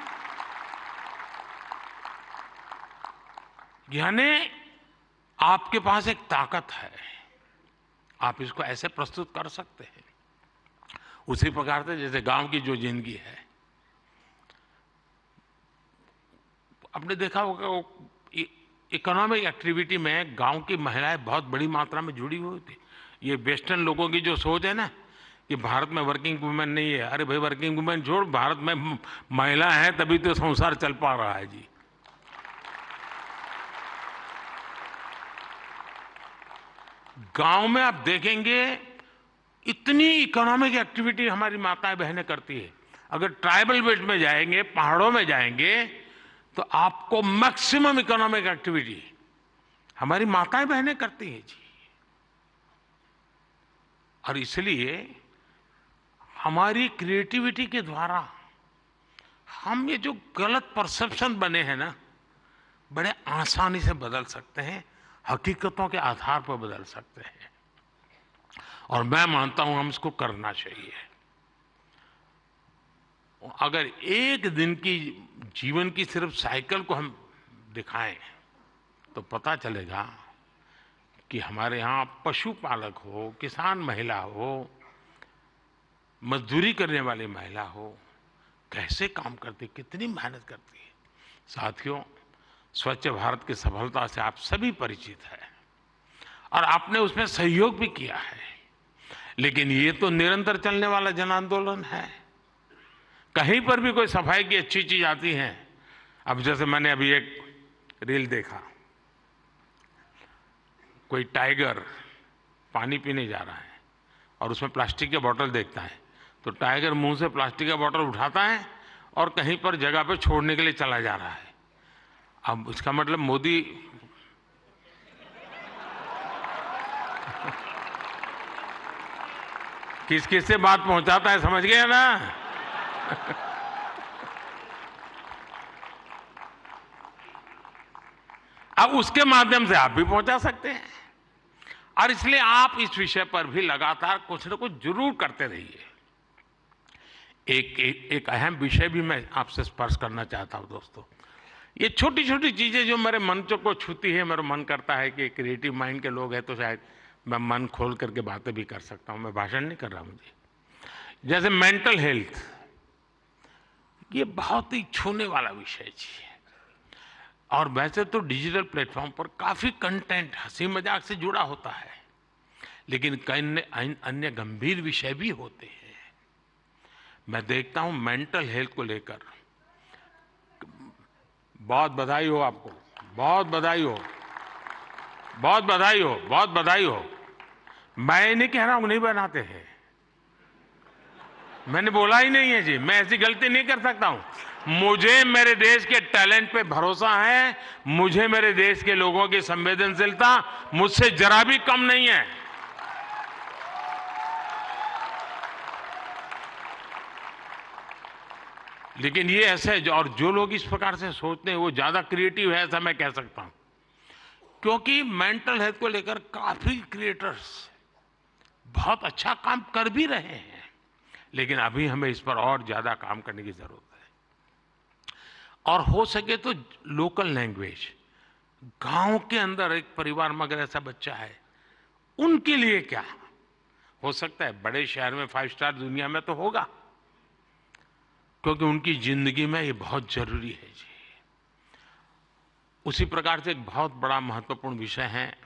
यानी आपके पास एक ताकत है, आप इसको ऐसे प्रस्तुत कर सकते हैं। उसी प्रकार से जैसे गांव की जो जिंदगी है, आपने देखा होगा इकोनॉमिक एक्टिविटी में गांव की महिलाएं बहुत बड़ी मात्रा में जुड़ी हुई थी। ये वेस्टर्न लोगों की जो सोच है ना कि भारत में वर्किंग वुमेन नहीं है, अरे भाई वर्किंग वुमेन छोड़, भारत में महिला है तभी तो संसार चल पा रहा है जी। गांव में आप देखेंगे इतनी इकोनॉमिक एक्टिविटी हमारी माताएं बहनें करती है। अगर ट्राइबल बेल्ट में जाएंगे, पहाड़ों में जाएंगे तो आपको मैक्सिमम इकोनॉमिक एक्टिविटी हमारी माताएं बहनें करती हैं जी। और इसलिए हमारी क्रिएटिविटी के द्वारा हम ये जो गलत परसेप्शन बने हैं ना, बड़े आसानी से बदल सकते हैं, हकीकतों के आधार पर बदल सकते हैं। और मैं मानता हूं हम इसको करना चाहिए। अगर एक दिन की जीवन की सिर्फ साइकिल को हम दिखाएं तो पता चलेगा कि हमारे यहाँ पशुपालक हो, किसान महिला हो, मजदूरी करने वाली महिला हो, कैसे काम करती, कितनी मेहनत करती है। साथियों, स्वच्छ भारत की सफलता से आप सभी परिचित हैं और आपने उसमें सहयोग भी किया है, लेकिन ये तो निरंतर चलने वाला जन आंदोलन है। कहीं पर भी कोई सफाई की अच्छी चीज आती है, अब जैसे मैंने अभी एक रील देखा, कोई टाइगर पानी पीने जा रहा है और उसमें प्लास्टिक के बोतल देखता है तो टाइगर मुंह से प्लास्टिक का बोतल उठाता है और कहीं पर जगह पे छोड़ने के लिए चला जा रहा है। अब इसका मतलब मोदी किस किस से बात पहुंचाता है, समझ गए ना। अब उसके माध्यम से आप भी पहुंचा सकते हैं और इसलिए आप इस विषय पर भी लगातार कुछ न कुछ जरूर करते रहिए। एक अहम विषय भी मैं आपसे स्पर्श करना चाहता हूं दोस्तों। ये छोटी छोटी चीजें जो मेरे मन को छूती है, मेरा मन करता है कि क्रिएटिव माइंड के लोग हैं तो शायद मैं मन खोल करके बातें भी कर सकता हूं। मैं भाषण नहीं कर रहा मुझे। जैसे मेंटल हेल्थ, ये बहुत ही छूने वाला विषय जी। और वैसे तो डिजिटल प्लेटफॉर्म पर काफी कंटेंट हंसी मजाक से जुड़ा होता है, लेकिन कई अन्य गंभीर विषय भी होते हैं। मैं देखता हूं मेंटल हेल्थ को लेकर, बहुत बधाई हो आपको, बहुत बधाई हो, बहुत बधाई हो, बहुत बधाई हो। मैं नहीं कह रहा हूं नहीं बनाते हैं, मैंने बोला ही नहीं है जी, मैं ऐसी गलती नहीं कर सकता हूं। मुझे मेरे देश के टैलेंट पे भरोसा है, मुझे मेरे देश के लोगों की संवेदनशीलता मुझसे जरा भी कम नहीं है। लेकिन ये ऐसे और जो लोग इस प्रकार से सोचते हैं वो ज्यादा क्रिएटिव है, ऐसा मैं कह सकता हूं, क्योंकि मेंटल हेल्थ को लेकर काफी क्रिएटर्स बहुत अच्छा काम कर भी रहे हैं, लेकिन अभी हमें इस पर और ज्यादा काम करने की जरूरत है। और हो सके तो लोकल लैंग्वेज, गांव के अंदर एक परिवार में अगर ऐसा बच्चा है, उनके लिए क्या हो सकता है, बड़े शहर में 5 स्टार दुनिया में तो होगा, क्योंकि उनकी जिंदगी में ये बहुत जरूरी है जी। उसी प्रकार से एक बहुत बड़ा महत्वपूर्ण विषय है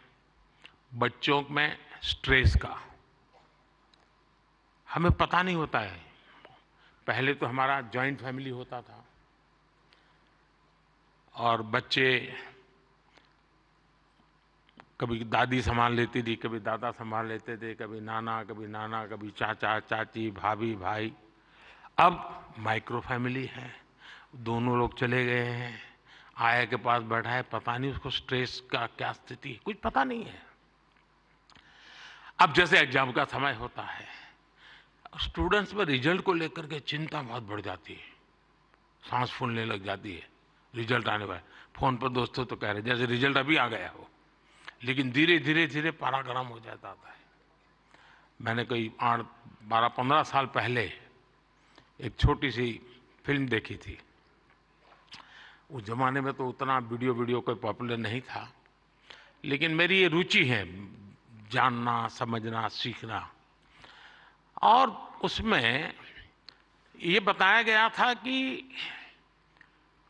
बच्चों में स्ट्रेस का। हमें पता नहीं होता है, पहले तो हमारा जॉइंट फैमिली होता था और बच्चे कभी दादी संभाल लेती थी, कभी दादा संभाल लेते थे, कभी नाना, कभी चाचा चाची, भाभी भाई। अब माइक्रो फैमिली है, दोनों लोग चले गए हैं, आया के पास बैठा है, पता नहीं उसको स्ट्रेस का क्या स्थिति है, कुछ पता नहीं है। अब जैसे एग्जाम का समय होता है, स्टूडेंट्स में रिजल्ट को लेकर के चिंता बहुत बढ़ जाती है, सांस फूलने लग जाती है। रिजल्ट आने वाला, फोन पर दोस्तों तो कह रहे जैसे रिजल्ट अभी आ गया हो, लेकिन धीरे धीरे पारा गर्म हो जाता है। मैंने कोई 12-15 साल पहले एक छोटी सी फिल्म देखी थी। उस जमाने में तो उतना वीडियो कोई पॉपुलर नहीं था, लेकिन मेरी ये रुचि है जानना, समझना, सीखना। और उसमें ये बताया गया था कि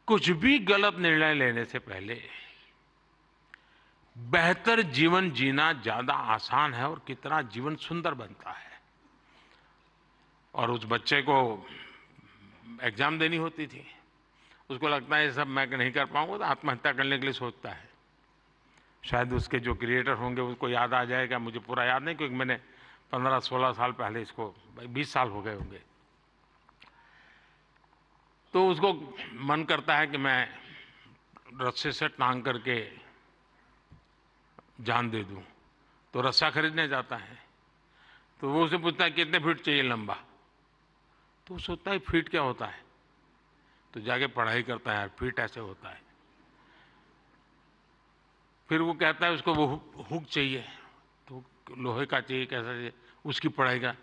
कुछ भी गलत निर्णय लेने से पहले बेहतर जीवन जीना ज्यादा आसान है और कितना जीवन सुंदर बनता है। और उस बच्चे को एग्जाम देनी होती थी, उसको लगता है ये सब मैं नहीं कर पाऊंगा, तो आत्महत्या करने के लिए सोचता है। शायद उसके जो क्रिएटर होंगे उनको याद आ जाएगा, मुझे पूरा याद नहीं, क्योंकि मैंने 15-16 साल पहले इसको, 20 साल हो गए होंगे। तो उसको मन करता है कि मैं रस्से से टांग करके जान दे दूं, तो रस्सा खरीदने जाता है। तो वो उसे पूछता है कितने फीट चाहिए लंबा, तो वो सोचता है फीट क्या होता है, तो जाके पढ़ाई करता है, फीट ऐसे होता है। फिर वो कहता है उसको वो हुक चाहिए, तो लोहे का चाहिए, कैसा चाहिए, उसकी पढ़ाई का।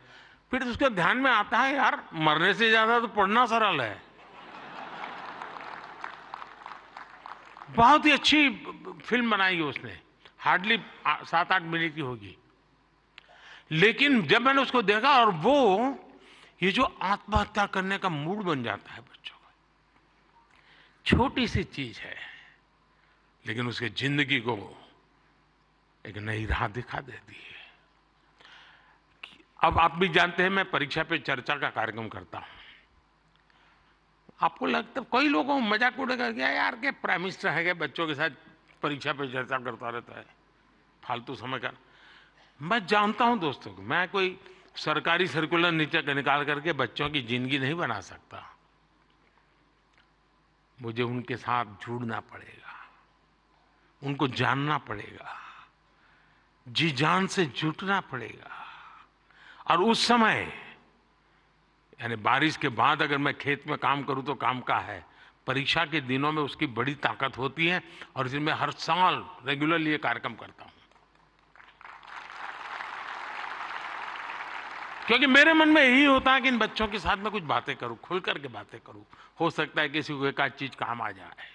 फिर उसके ध्यान में आता है यार मरने से ज्यादा तो पढ़ना सरल है। बहुत ही अच्छी फिल्म बनाई है उसने, हार्डली 7-8 मिनट की होगी। लेकिन जब मैंने उसको देखा, और वो ये जो आत्महत्या करने का मूड बन जाता है बच्चों का, छोटी सी चीज है लेकिन उसके जिंदगी को एक नई राह दिखा देती है। अब आप भी जानते हैं मैं परीक्षा पे चर्चा का कार्यक्रम करता हूं। आपको लगता है कोई लोगों को मजाक उड़ेगा क्या यार के प्राइम मिनिस्टर है, बच्चों के साथ परीक्षा पे चर्चा करता रहता है, फालतू समय का। मैं जानता हूं दोस्तों को, मैं कोई सरकारी सर्कुलर निकाल करके बच्चों की जिंदगी नहीं बना सकता। मुझे उनके साथ जुड़ना पड़ेगा, उनको जानना पड़ेगा, जी जान से जुटना पड़ेगा। और उस समय यानी बारिश के बाद अगर मैं खेत में काम करूं तो काम का है, परीक्षा के दिनों में उसकी बड़ी ताकत होती है। और इसलिए मैं हर साल रेगुलरली ये कार्यक्रम करता हूं, क्योंकि मेरे मन में यही होता है कि इन बच्चों के साथ में कुछ बातें करूं, खुल करके बातें करूं। हो सकता है किसी को एक आध चीज काम आ जाए,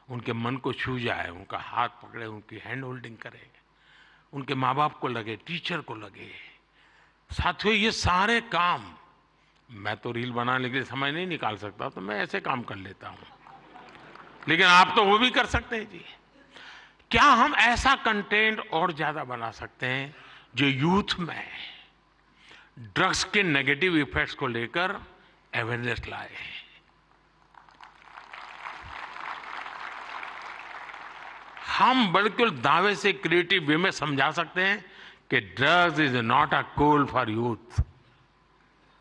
उनके मन को छू जाए, उनका हाथ पकड़े, उनकी हैंड होल्डिंग करे, उनके माँ बाप को लगे, टीचर को लगे। साथियों ये सारे काम मैं तो रील बनाने के लिए समय नहीं निकाल सकता, तो मैं ऐसे काम कर लेता हूं, लेकिन आप तो वो भी कर सकते हैं जी। क्या हम ऐसा कंटेंट और ज्यादा बना सकते हैं जो यूथ में ड्रग्स के नेगेटिव इफेक्ट्स को लेकर अवेयरनेस लाए? हम बिल्कुल दावे से क्रिएटिव वे में समझा सकते हैं कि drugs is not a cool for youth.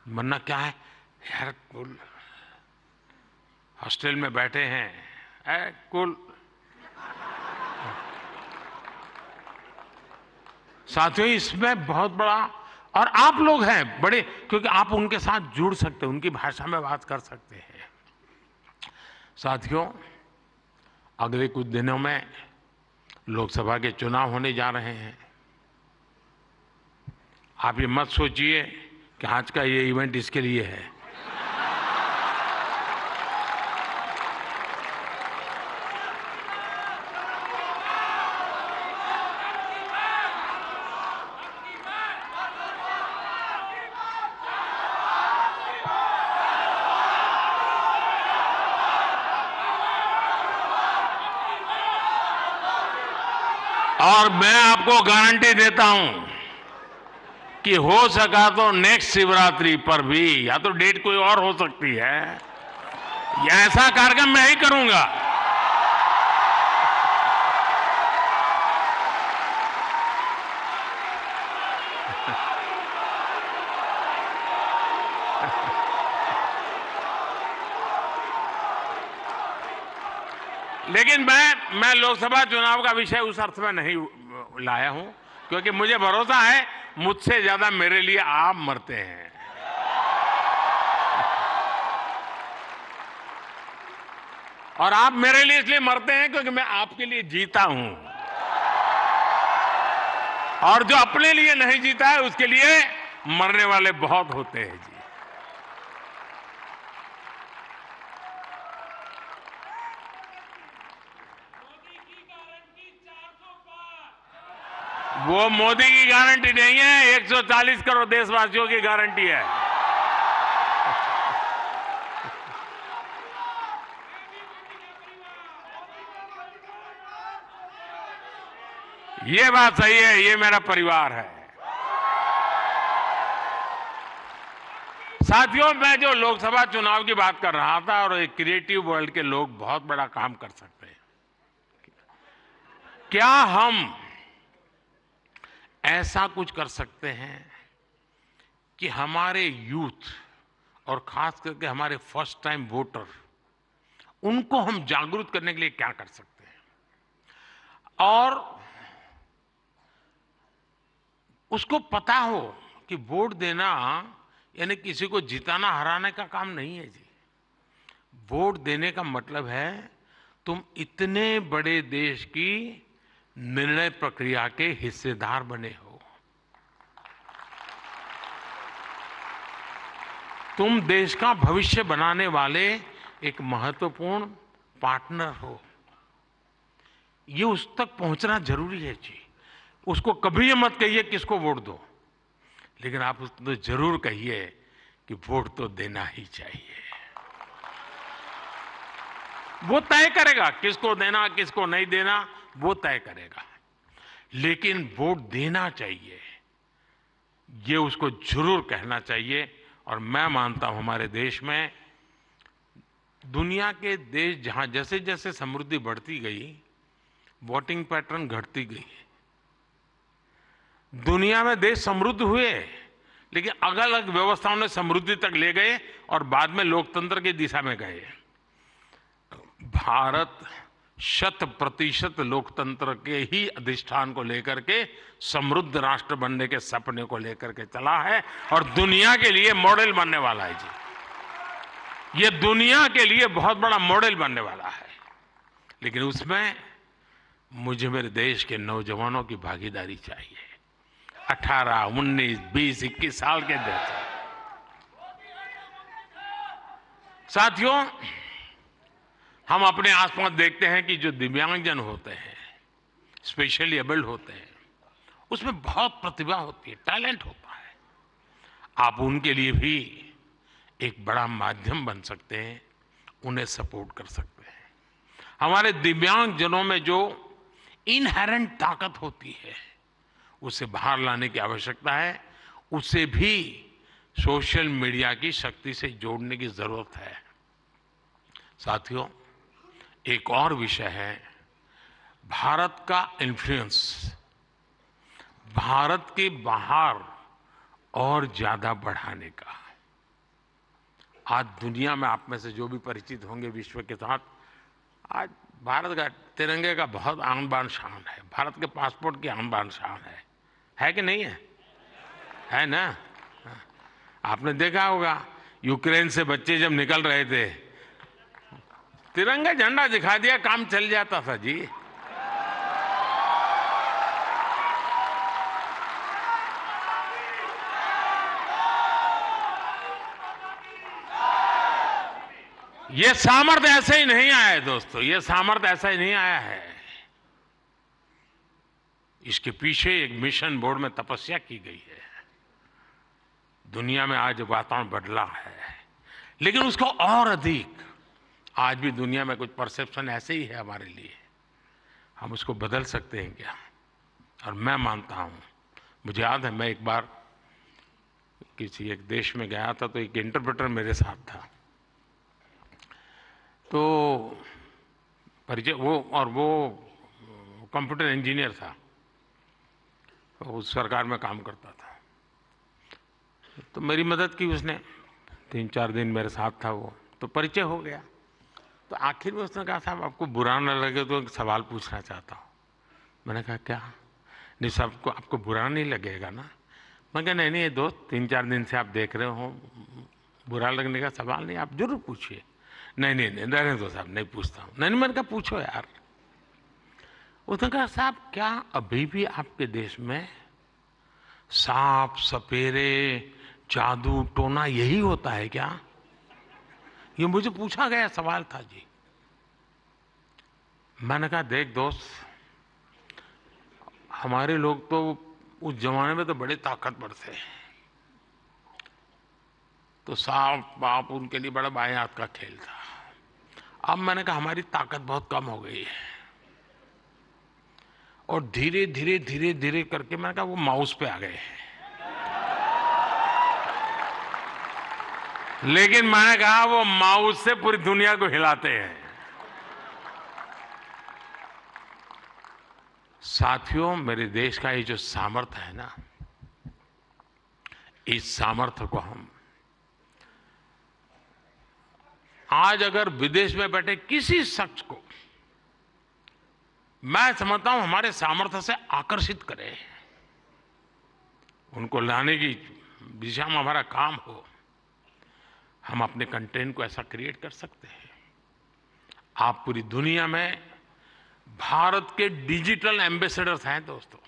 वरना क्या है यार, कूल हॉस्टल में बैठे हैं, कूल। साथियों, इसमें बहुत बड़ा, और आप लोग हैं बड़े, क्योंकि आप उनके साथ जुड़ सकते हैं, उनकी भाषा में बात कर सकते हैं। साथियों, अगले कुछ दिनों में लोकसभा के चुनाव होने जा रहे हैं। आप ये मत सोचिए कि आज का ये इवेंट इसके लिए है। और मैं आपको गारंटी देता हूं कि हो सका तो नेक्स्ट शिवरात्रि पर भी, या तो डेट कोई और हो सकती है, या ऐसा कार्यक्रम मैं ही करूंगा। लेकिन मैं लोकसभा चुनाव का विषय उस अर्थ में नहीं लाया हूं, क्योंकि मुझे भरोसा है मुझसे ज्यादा मेरे लिए आप मरते हैं। और आप मेरे लिए इसलिए मरते हैं क्योंकि मैं आपके लिए जीता हूं, और जो अपने लिए नहीं जीता है उसके लिए मरने वाले बहुत होते हैं जी। वो मोदी की गारंटी नहीं है, 140 करोड़ देशवासियों की गारंटी है। ये बात सही है, ये मेरा परिवार है। साथियों, मैं जो लोकसभा चुनाव की बात कर रहा था, और एक क्रिएटिव वर्ल्ड के लोग बहुत बड़ा काम कर सकते हैं। क्या हम ऐसा कुछ कर सकते हैं कि हमारे यूथ, और खास करके हमारे फर्स्ट टाइम वोटर, उनको हम जागरूक करने के लिए क्या कर सकते हैं? और उसको पता हो कि वोट देना यानी किसी को जिताना हराने का काम नहीं है जी। वोट देने का मतलब है तुम इतने बड़े देश की निर्णय प्रक्रिया के हिस्सेदार बने हो। तुम देश का भविष्य बनाने वाले एक महत्वपूर्ण पार्टनर हो। ये उस तक पहुंचना जरूरी है जी। उसको कभी ये मत कहिए किसको वोट दो, लेकिन आप उसको जरूर कहिए कि वोट तो देना ही चाहिए। वो तय करेगा किसको देना किसको नहीं देना, वो तय करेगा, लेकिन वोट देना चाहिए, ये उसको जरूर कहना चाहिए। और मैं मानता हूं हमारे देश में, दुनिया के देश जहां जैसे जैसे समृद्धि बढ़ती गई, वोटिंग पैटर्न घटती गई। दुनिया में देश समृद्ध हुए, लेकिन अलग अलग व्यवस्थाओं ने समृद्धि तक ले गए और बाद में लोकतंत्र की दिशा में गए। भारत 100% लोकतंत्र के ही अधिष्ठान को लेकर के समृद्ध राष्ट्र बनने के सपने को लेकर के चला है, और दुनिया के लिए मॉडल बनने वाला है जी। ये दुनिया के लिए बहुत बड़ा मॉडल बनने वाला है, लेकिन उसमें मुझे मेरे देश के नौजवानों की भागीदारी चाहिए। 18, 19, 20, 21 साल के जैसे। साथियों, हम अपने आसपास देखते हैं कि जो दिव्यांगजन होते हैं, स्पेशली एबल्ड होते हैं, उसमें बहुत प्रतिभा होती है, टैलेंट होता है। आप उनके लिए भी एक बड़ा माध्यम बन सकते हैं, उन्हें सपोर्ट कर सकते हैं। हमारे दिव्यांगजनों में जो इनहेरेंट ताकत होती है, उसे बाहर लाने की आवश्यकता है। उसे भी सोशल मीडिया की शक्ति से जोड़ने की जरूरत है। साथियों, एक और विषय है भारत का इन्फ्लुएंस, भारत के बाहर और ज्यादा बढ़ाने का। आज दुनिया में आप में से जो भी परिचित होंगे विश्व के साथ, आज भारत का तिरंगे का बहुत आन बान शान है, भारत के पासपोर्ट की आन बान शान है कि नहीं है? है ना? आपने देखा होगा यूक्रेन से बच्चे जब निकल रहे थे, तिरंगा झंडा दिखा दिया, काम चल जाता था जी। ये सामर्थ्य ऐसे ही नहीं आया है दोस्तों, ये सामर्थ्य ऐसा ही नहीं आया है। इसके पीछे एक मिशन बोर्ड में तपस्या की गई है। दुनिया में आज वातावरण बदला है, लेकिन उसको और अधिक आज भी दुनिया में कुछ परसेप्शन ऐसे ही है हमारे लिए। हम उसको बदल सकते हैं क्या? और मैं मानता हूं, मुझे याद है मैं एक बार किसी एक देश में गया था, तो एक इंटरप्रेटर मेरे साथ था। तो परिचय वो कंप्यूटर इंजीनियर था, उस सरकार में काम करता था। तो मेरी मदद की उसने, 3-4 दिन मेरे साथ था वो, तो परिचय हो गया। तो आखिर में उसने कहा, साहब आपको बुरा न लगे तो एक सवाल पूछना चाहता हूँ। मैंने कहा क्या? नहीं साहब, आपको बुरा नहीं लगेगा ना? मैं कहा नहीं दोस्त, 3-4 दिन से आप देख रहे हो, बुरा लगने का सवाल नहीं, आप जरूर पूछिए। नहीं रहने दो साहब, नहीं पूछता हूँ। नहीं, मैंने कहा पूछो यार। उसने कहा साहब, क्या अभी भी आपके देश में सांप सपेरे जादू टोना यही होता है क्या? ये मुझे पूछा गया सवाल था जी। मैंने कहा देख दोस्त, हमारे लोग तो उस जमाने में तो बड़े ताकतवर थे, तो सांप बाप उनके लिए बड़ा बाएं हाथ का खेल था। अब मैंने कहा हमारी ताकत बहुत कम हो गई है, और धीरे धीरे करके मैंने कहा वो माउस पे आ गए हैं। लेकिन मैंने कहा वो माउस से पूरी दुनिया को हिलाते हैं। साथियों, मेरे देश का ये जो सामर्थ्य है ना, इस सामर्थ्य को हम आज अगर विदेश में बैठे किसी शख्स को, मैं समझता हूं हमारे सामर्थ्य से आकर्षित करें, उनको लाने की दिशा में हमारा काम हो, हम अपने कंटेंट को ऐसा क्रिएट कर सकते हैं। आप पूरी दुनिया में भारत के डिजिटल एम्बेसडर्स हैं दोस्तों,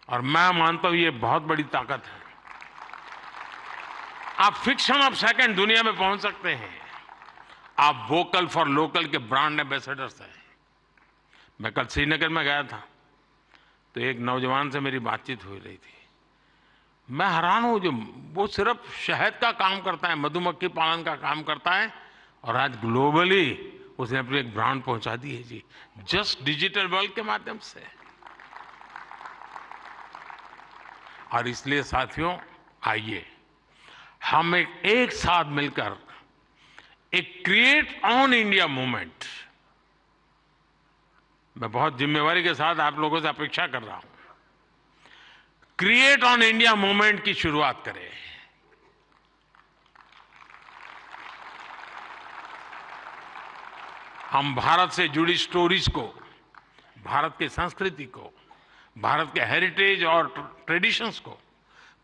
और मैं मानता हूं ये बहुत बड़ी ताकत है। आप फ्रिक्शन ऑफ सेकंड दुनिया में पहुंच सकते हैं। आप वोकल फॉर लोकल के ब्रांड एम्बेसडर्स हैं। मैं कल श्रीनगर में गया था, तो एक नौजवान से मेरी बातचीत हो रही थी। मैं हैरान हूं, जो वो सिर्फ शहद का काम करता है, मधुमक्खी पालन का काम करता है, और आज ग्लोबली उसने अपनी एक ब्रांड पहुंचा दी है जी, जस्ट डिजिटल वर्ल्ड के माध्यम से। और इसलिए साथियों, आइए हम एक साथ मिलकर एक क्रिएट ऑन इंडिया मूवमेंट, मैं बहुत जिम्मेवारी के साथ आप लोगों से अपेक्षा कर रहा हूं, क्रिएट ऑन इंडिया मूवमेंट की शुरुआत करें। हम भारत से जुड़ी स्टोरीज को, भारत की संस्कृति को, भारत के हेरिटेज और ट्रेडिशंस को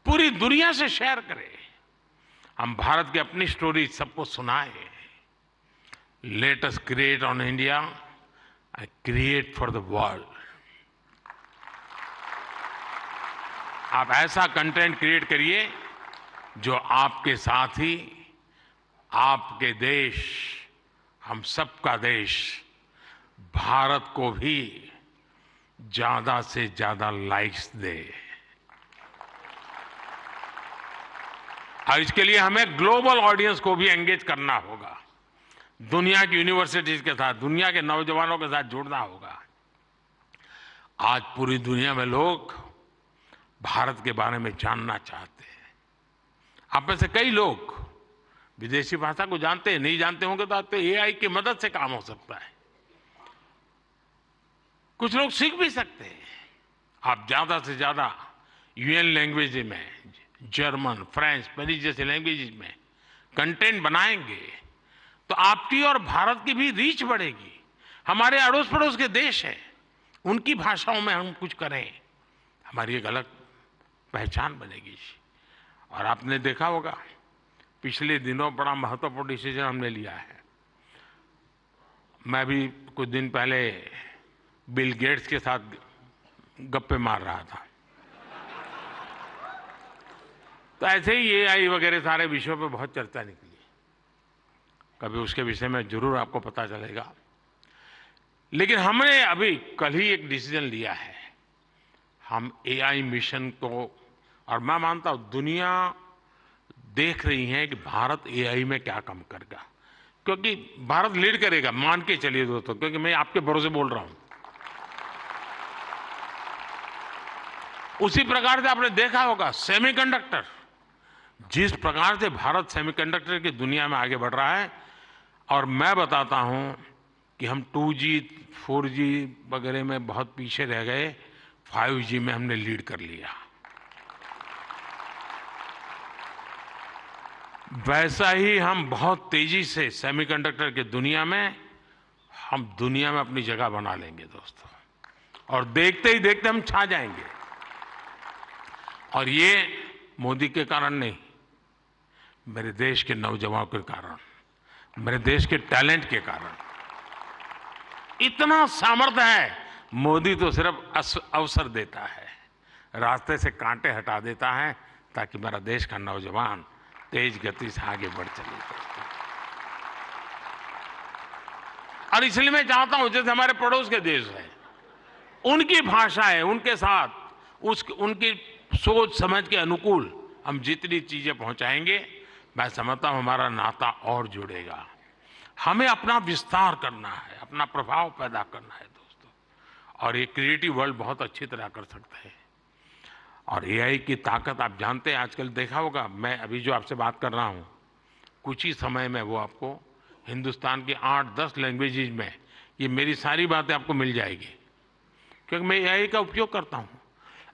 पूरी दुनिया से शेयर करें। हम भारत की अपनी स्टोरी सबको सुनाएं। Let us create on India and create for the world. आप ऐसा कंटेंट क्रिएट करिए जो आपके साथी, आपके देश, हम सबका देश, भारत को भी ज्यादा से ज्यादा लाइक्स दे। और इसके लिए हमें ग्लोबल ऑडियंस को भी एंगेज करना होगा, दुनिया की यूनिवर्सिटीज के साथ, दुनिया के नौजवानों के साथ जुड़ना होगा। आज पूरी दुनिया में लोग भारत के बारे में जानना चाहते हैं। आप में से कई लोग विदेशी भाषा को जानते हैं, नहीं जानते होंगे तो आपको एआई की मदद से काम हो सकता है। कुछ लोग सीख भी सकते हैं। आप ज्यादा से ज्यादा यूएन लैंग्वेज में, जर्मन, फ्रेंच, स्पेनिश जैसे लैंग्वेजेस में कंटेंट बनाएंगे तो आपकी और भारत की भी रीच बढ़ेगी। हमारे अड़ोस पड़ोस के देश हैं, उनकी भाषाओं में हम कुछ करें, हमारी एक अलग पहचान बनेगी। और आपने देखा होगा पिछले दिनों बड़ा महत्वपूर्ण डिसीजन हमने लिया है। मैं भी कुछ दिन पहले बिल गेट्स के साथ गप्पे मार रहा था, तो ऐसे ही एआई वगैरह सारे विषयों पे बहुत चर्चा निकली। कभी उसके विषय में जरूर आपको पता चलेगा। लेकिन हमने अभी कल ही एक डिसीजन लिया है, हम एआई मिशन को, और मैं मानता हूं दुनिया देख रही है कि भारत एआई में क्या काम करेगा, क्योंकि भारत लीड करेगा, मान के चलिए दोस्तों, क्योंकि मैं आपके भरोसे बोल रहा हूं। उसी प्रकार से आपने देखा होगा सेमीकंडक्टर, जिस प्रकार से भारत सेमीकंडक्टर की दुनिया में आगे बढ़ रहा है, और मैं बताता हूं कि हम 2G, 4G वगैरह में बहुत पीछे रह गए, 5G में हमने लीड कर लिया। वैसा ही हम बहुत तेजी से सेमीकंडक्टर की दुनिया में, हम दुनिया में अपनी जगह बना लेंगे दोस्तों, और देखते ही देखते हम छा जाएंगे। और ये मोदी के कारण नहीं, मेरे देश के नौजवानों के कारण, मेरे देश के टैलेंट के कारण। इतना सामर्थ्य है। मोदी तो सिर्फ अवसर देता है, रास्ते से कांटे हटा देता है, ताकि मेरा देश का नौजवान तेज गति से आगे बढ़ चले। और इसलिए मैं चाहता हूं, जैसे हमारे पड़ोस के देश हैं, उनकी भाषा है, उनके साथ उनकी सोच समझ के अनुकूल हम जितनी चीजें पहुंचाएंगे, मैं समझता हूं हमारा नाता और जुड़ेगा। हमें अपना विस्तार करना है, अपना प्रभाव पैदा करना है दोस्तों, और ये क्रिएटिव वर्ल्ड बहुत अच्छी तरह कर सकते हैं। और एआई की ताकत आप जानते हैं, आजकल देखा होगा, मैं अभी जो आपसे बात कर रहा हूं, कुछ ही समय में वो आपको हिंदुस्तान की 8-10 लैंग्वेजेज में ये मेरी सारी बातें आपको मिल जाएगी, क्योंकि मैं एआई का उपयोग करता हूं।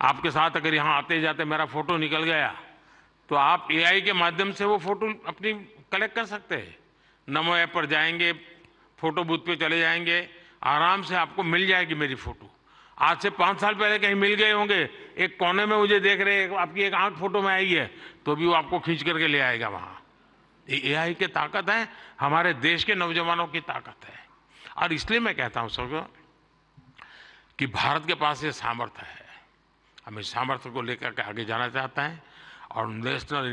आपके साथ अगर यहां आते जाते मेरा फोटो निकल गया, तो आप एआई के माध्यम से वो फोटो अपनी कलेक्ट कर सकते हैं। नमो ऐप पर जाएंगे, फोटो बूथ पे चले जाएंगे, आराम से आपको मिल जाएगी मेरी फोटो। आज से 5 साल पहले कहीं मिल गए होंगे, एक कोने में मुझे देख रहे, आपकी एक आंख फोटो में आई है, तो भी वो आपको खींच करके ले आएगा वहां। ये एआई की ताकत है, हमारे देश के नौजवानों की ताकत है। और इसलिए मैं कहता हूं सबको कि भारत के पास ये सामर्थ्य है, हम इस सामर्थ्य को लेकर के आगे जाना चाहते हैं, और नेशनल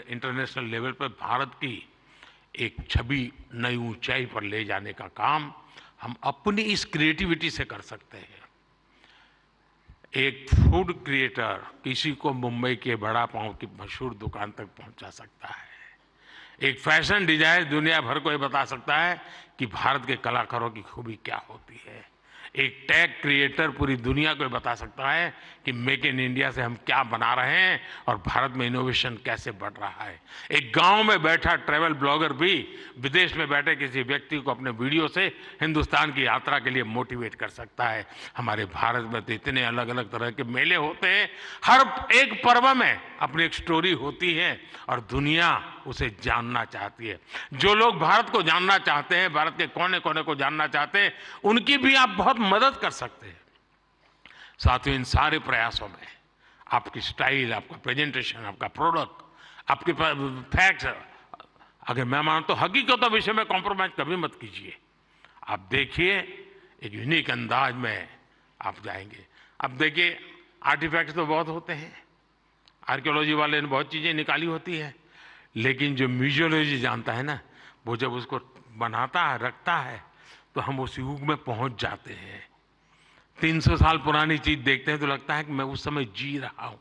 इंटरनेशनल लेवल पर भारत की एक छवि नई ऊंचाई पर ले जाने का काम हम अपनी इस क्रिएटिविटी से कर सकते हैं। एक फूड क्रिएटर किसी को मुंबई के बड़ा पाव की मशहूर दुकान तक पहुंचा सकता है। एक फैशन डिजाइनर दुनिया भर को ये बता सकता है कि भारत के कलाकारों की खूबी क्या होती है। एक टेक क्रिएटर पूरी दुनिया को बता सकता है कि मेक इन इंडिया से हम क्या बना रहे हैं और भारत में इनोवेशन कैसे बढ़ रहा है। एक गांव में बैठा ट्रैवल ब्लॉगर भी विदेश में बैठे किसी व्यक्ति को अपने वीडियो से हिंदुस्तान की यात्रा के लिए मोटिवेट कर सकता है। हमारे भारत में तो इतने अलग अलग तरह के मेले होते हैं, हर एक पर्व में अपनी एक स्टोरी होती है और दुनिया उसे जानना चाहती है। जो लोग भारत को जानना चाहते हैं, भारत के कोने कोने को जानना चाहते हैं, उनकी भी आप बहुत मदद कर सकते हैं। साथियों, इन सारे प्रयासों में आपकी स्टाइल, आपका प्रेजेंटेशन, आपका प्रोडक्ट, आपके फैक्ट्स, अगर मैं मानता हूं हकीकतों विषय में कॉम्प्रोमाइज कभी मत कीजिए। आप देखिए, एक यूनिक अंदाज में आप जाएंगे। अब देखिए, आर्टिफैक्ट्स तो बहुत होते हैं, आर्कियोलॉजी वाले ने बहुत चीजें निकाली होती है, लेकिन जो म्यूजियोलॉजी जानता है ना, वो जब उसको बनाता है, रखता है, तो हम उस युग में पहुंच जाते हैं। 300 साल पुरानी चीज देखते हैं तो लगता है कि मैं उस समय जी रहा हूं।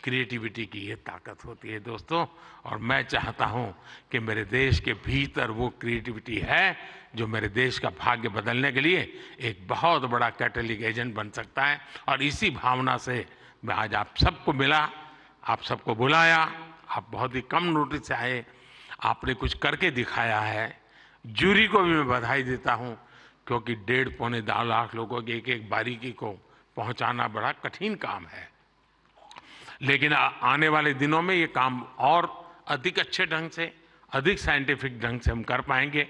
क्रिएटिविटी की ये ताकत होती है दोस्तों। और मैं चाहता हूं कि मेरे देश के भीतर वो क्रिएटिविटी है जो मेरे देश का भाग्य बदलने के लिए एक बहुत बड़ा कैटलिक एजेंट बन सकता है। और इसी भावना से मैं आज आप सबको मिला, आप सबको बुलाया। आप बहुत ही कम नोटिस से आए, आपने कुछ करके दिखाया है। जूरी को भी मैं बधाई देता हूं, क्योंकि 1.5-2 लाख लोगों की एक एक बारीकी को पहुंचाना बड़ा कठिन काम है। लेकिन आने वाले दिनों में ये काम और अधिक अच्छे ढंग से, अधिक साइंटिफिक ढंग से हम कर पाएंगे।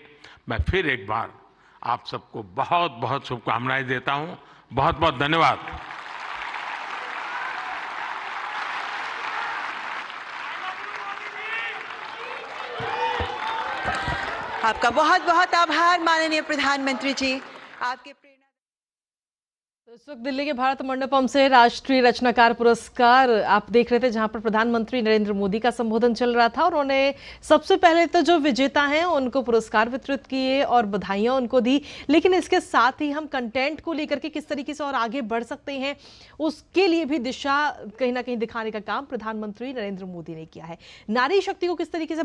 मैं फिर एक बार आप सबको बहुत बहुत शुभकामनाएं देता हूं। बहुत बहुत धन्यवाद। आपका बहुत बहुत आभार माननीय प्रधानमंत्री जी। आपके इस वक्त दिल्ली के भारत मंडपम से राष्ट्रीय रचनाकार पुरस्कार आप देख रहे थे, जहां पर प्रधानमंत्री नरेंद्र मोदी का संबोधन चल रहा था। और उन्होंने सबसे पहले तो जो विजेता हैं उनको पुरस्कार वितरित किए और बधाइयां उनको दी। लेकिन इसके साथ ही हम कंटेंट को लेकर के किस तरीके से और आगे बढ़ सकते हैं, उसके लिए भी दिशा कहीं ना कहीं दिखाने का काम प्रधानमंत्री नरेंद्र मोदी ने किया है। नारी शक्ति को किस तरीके से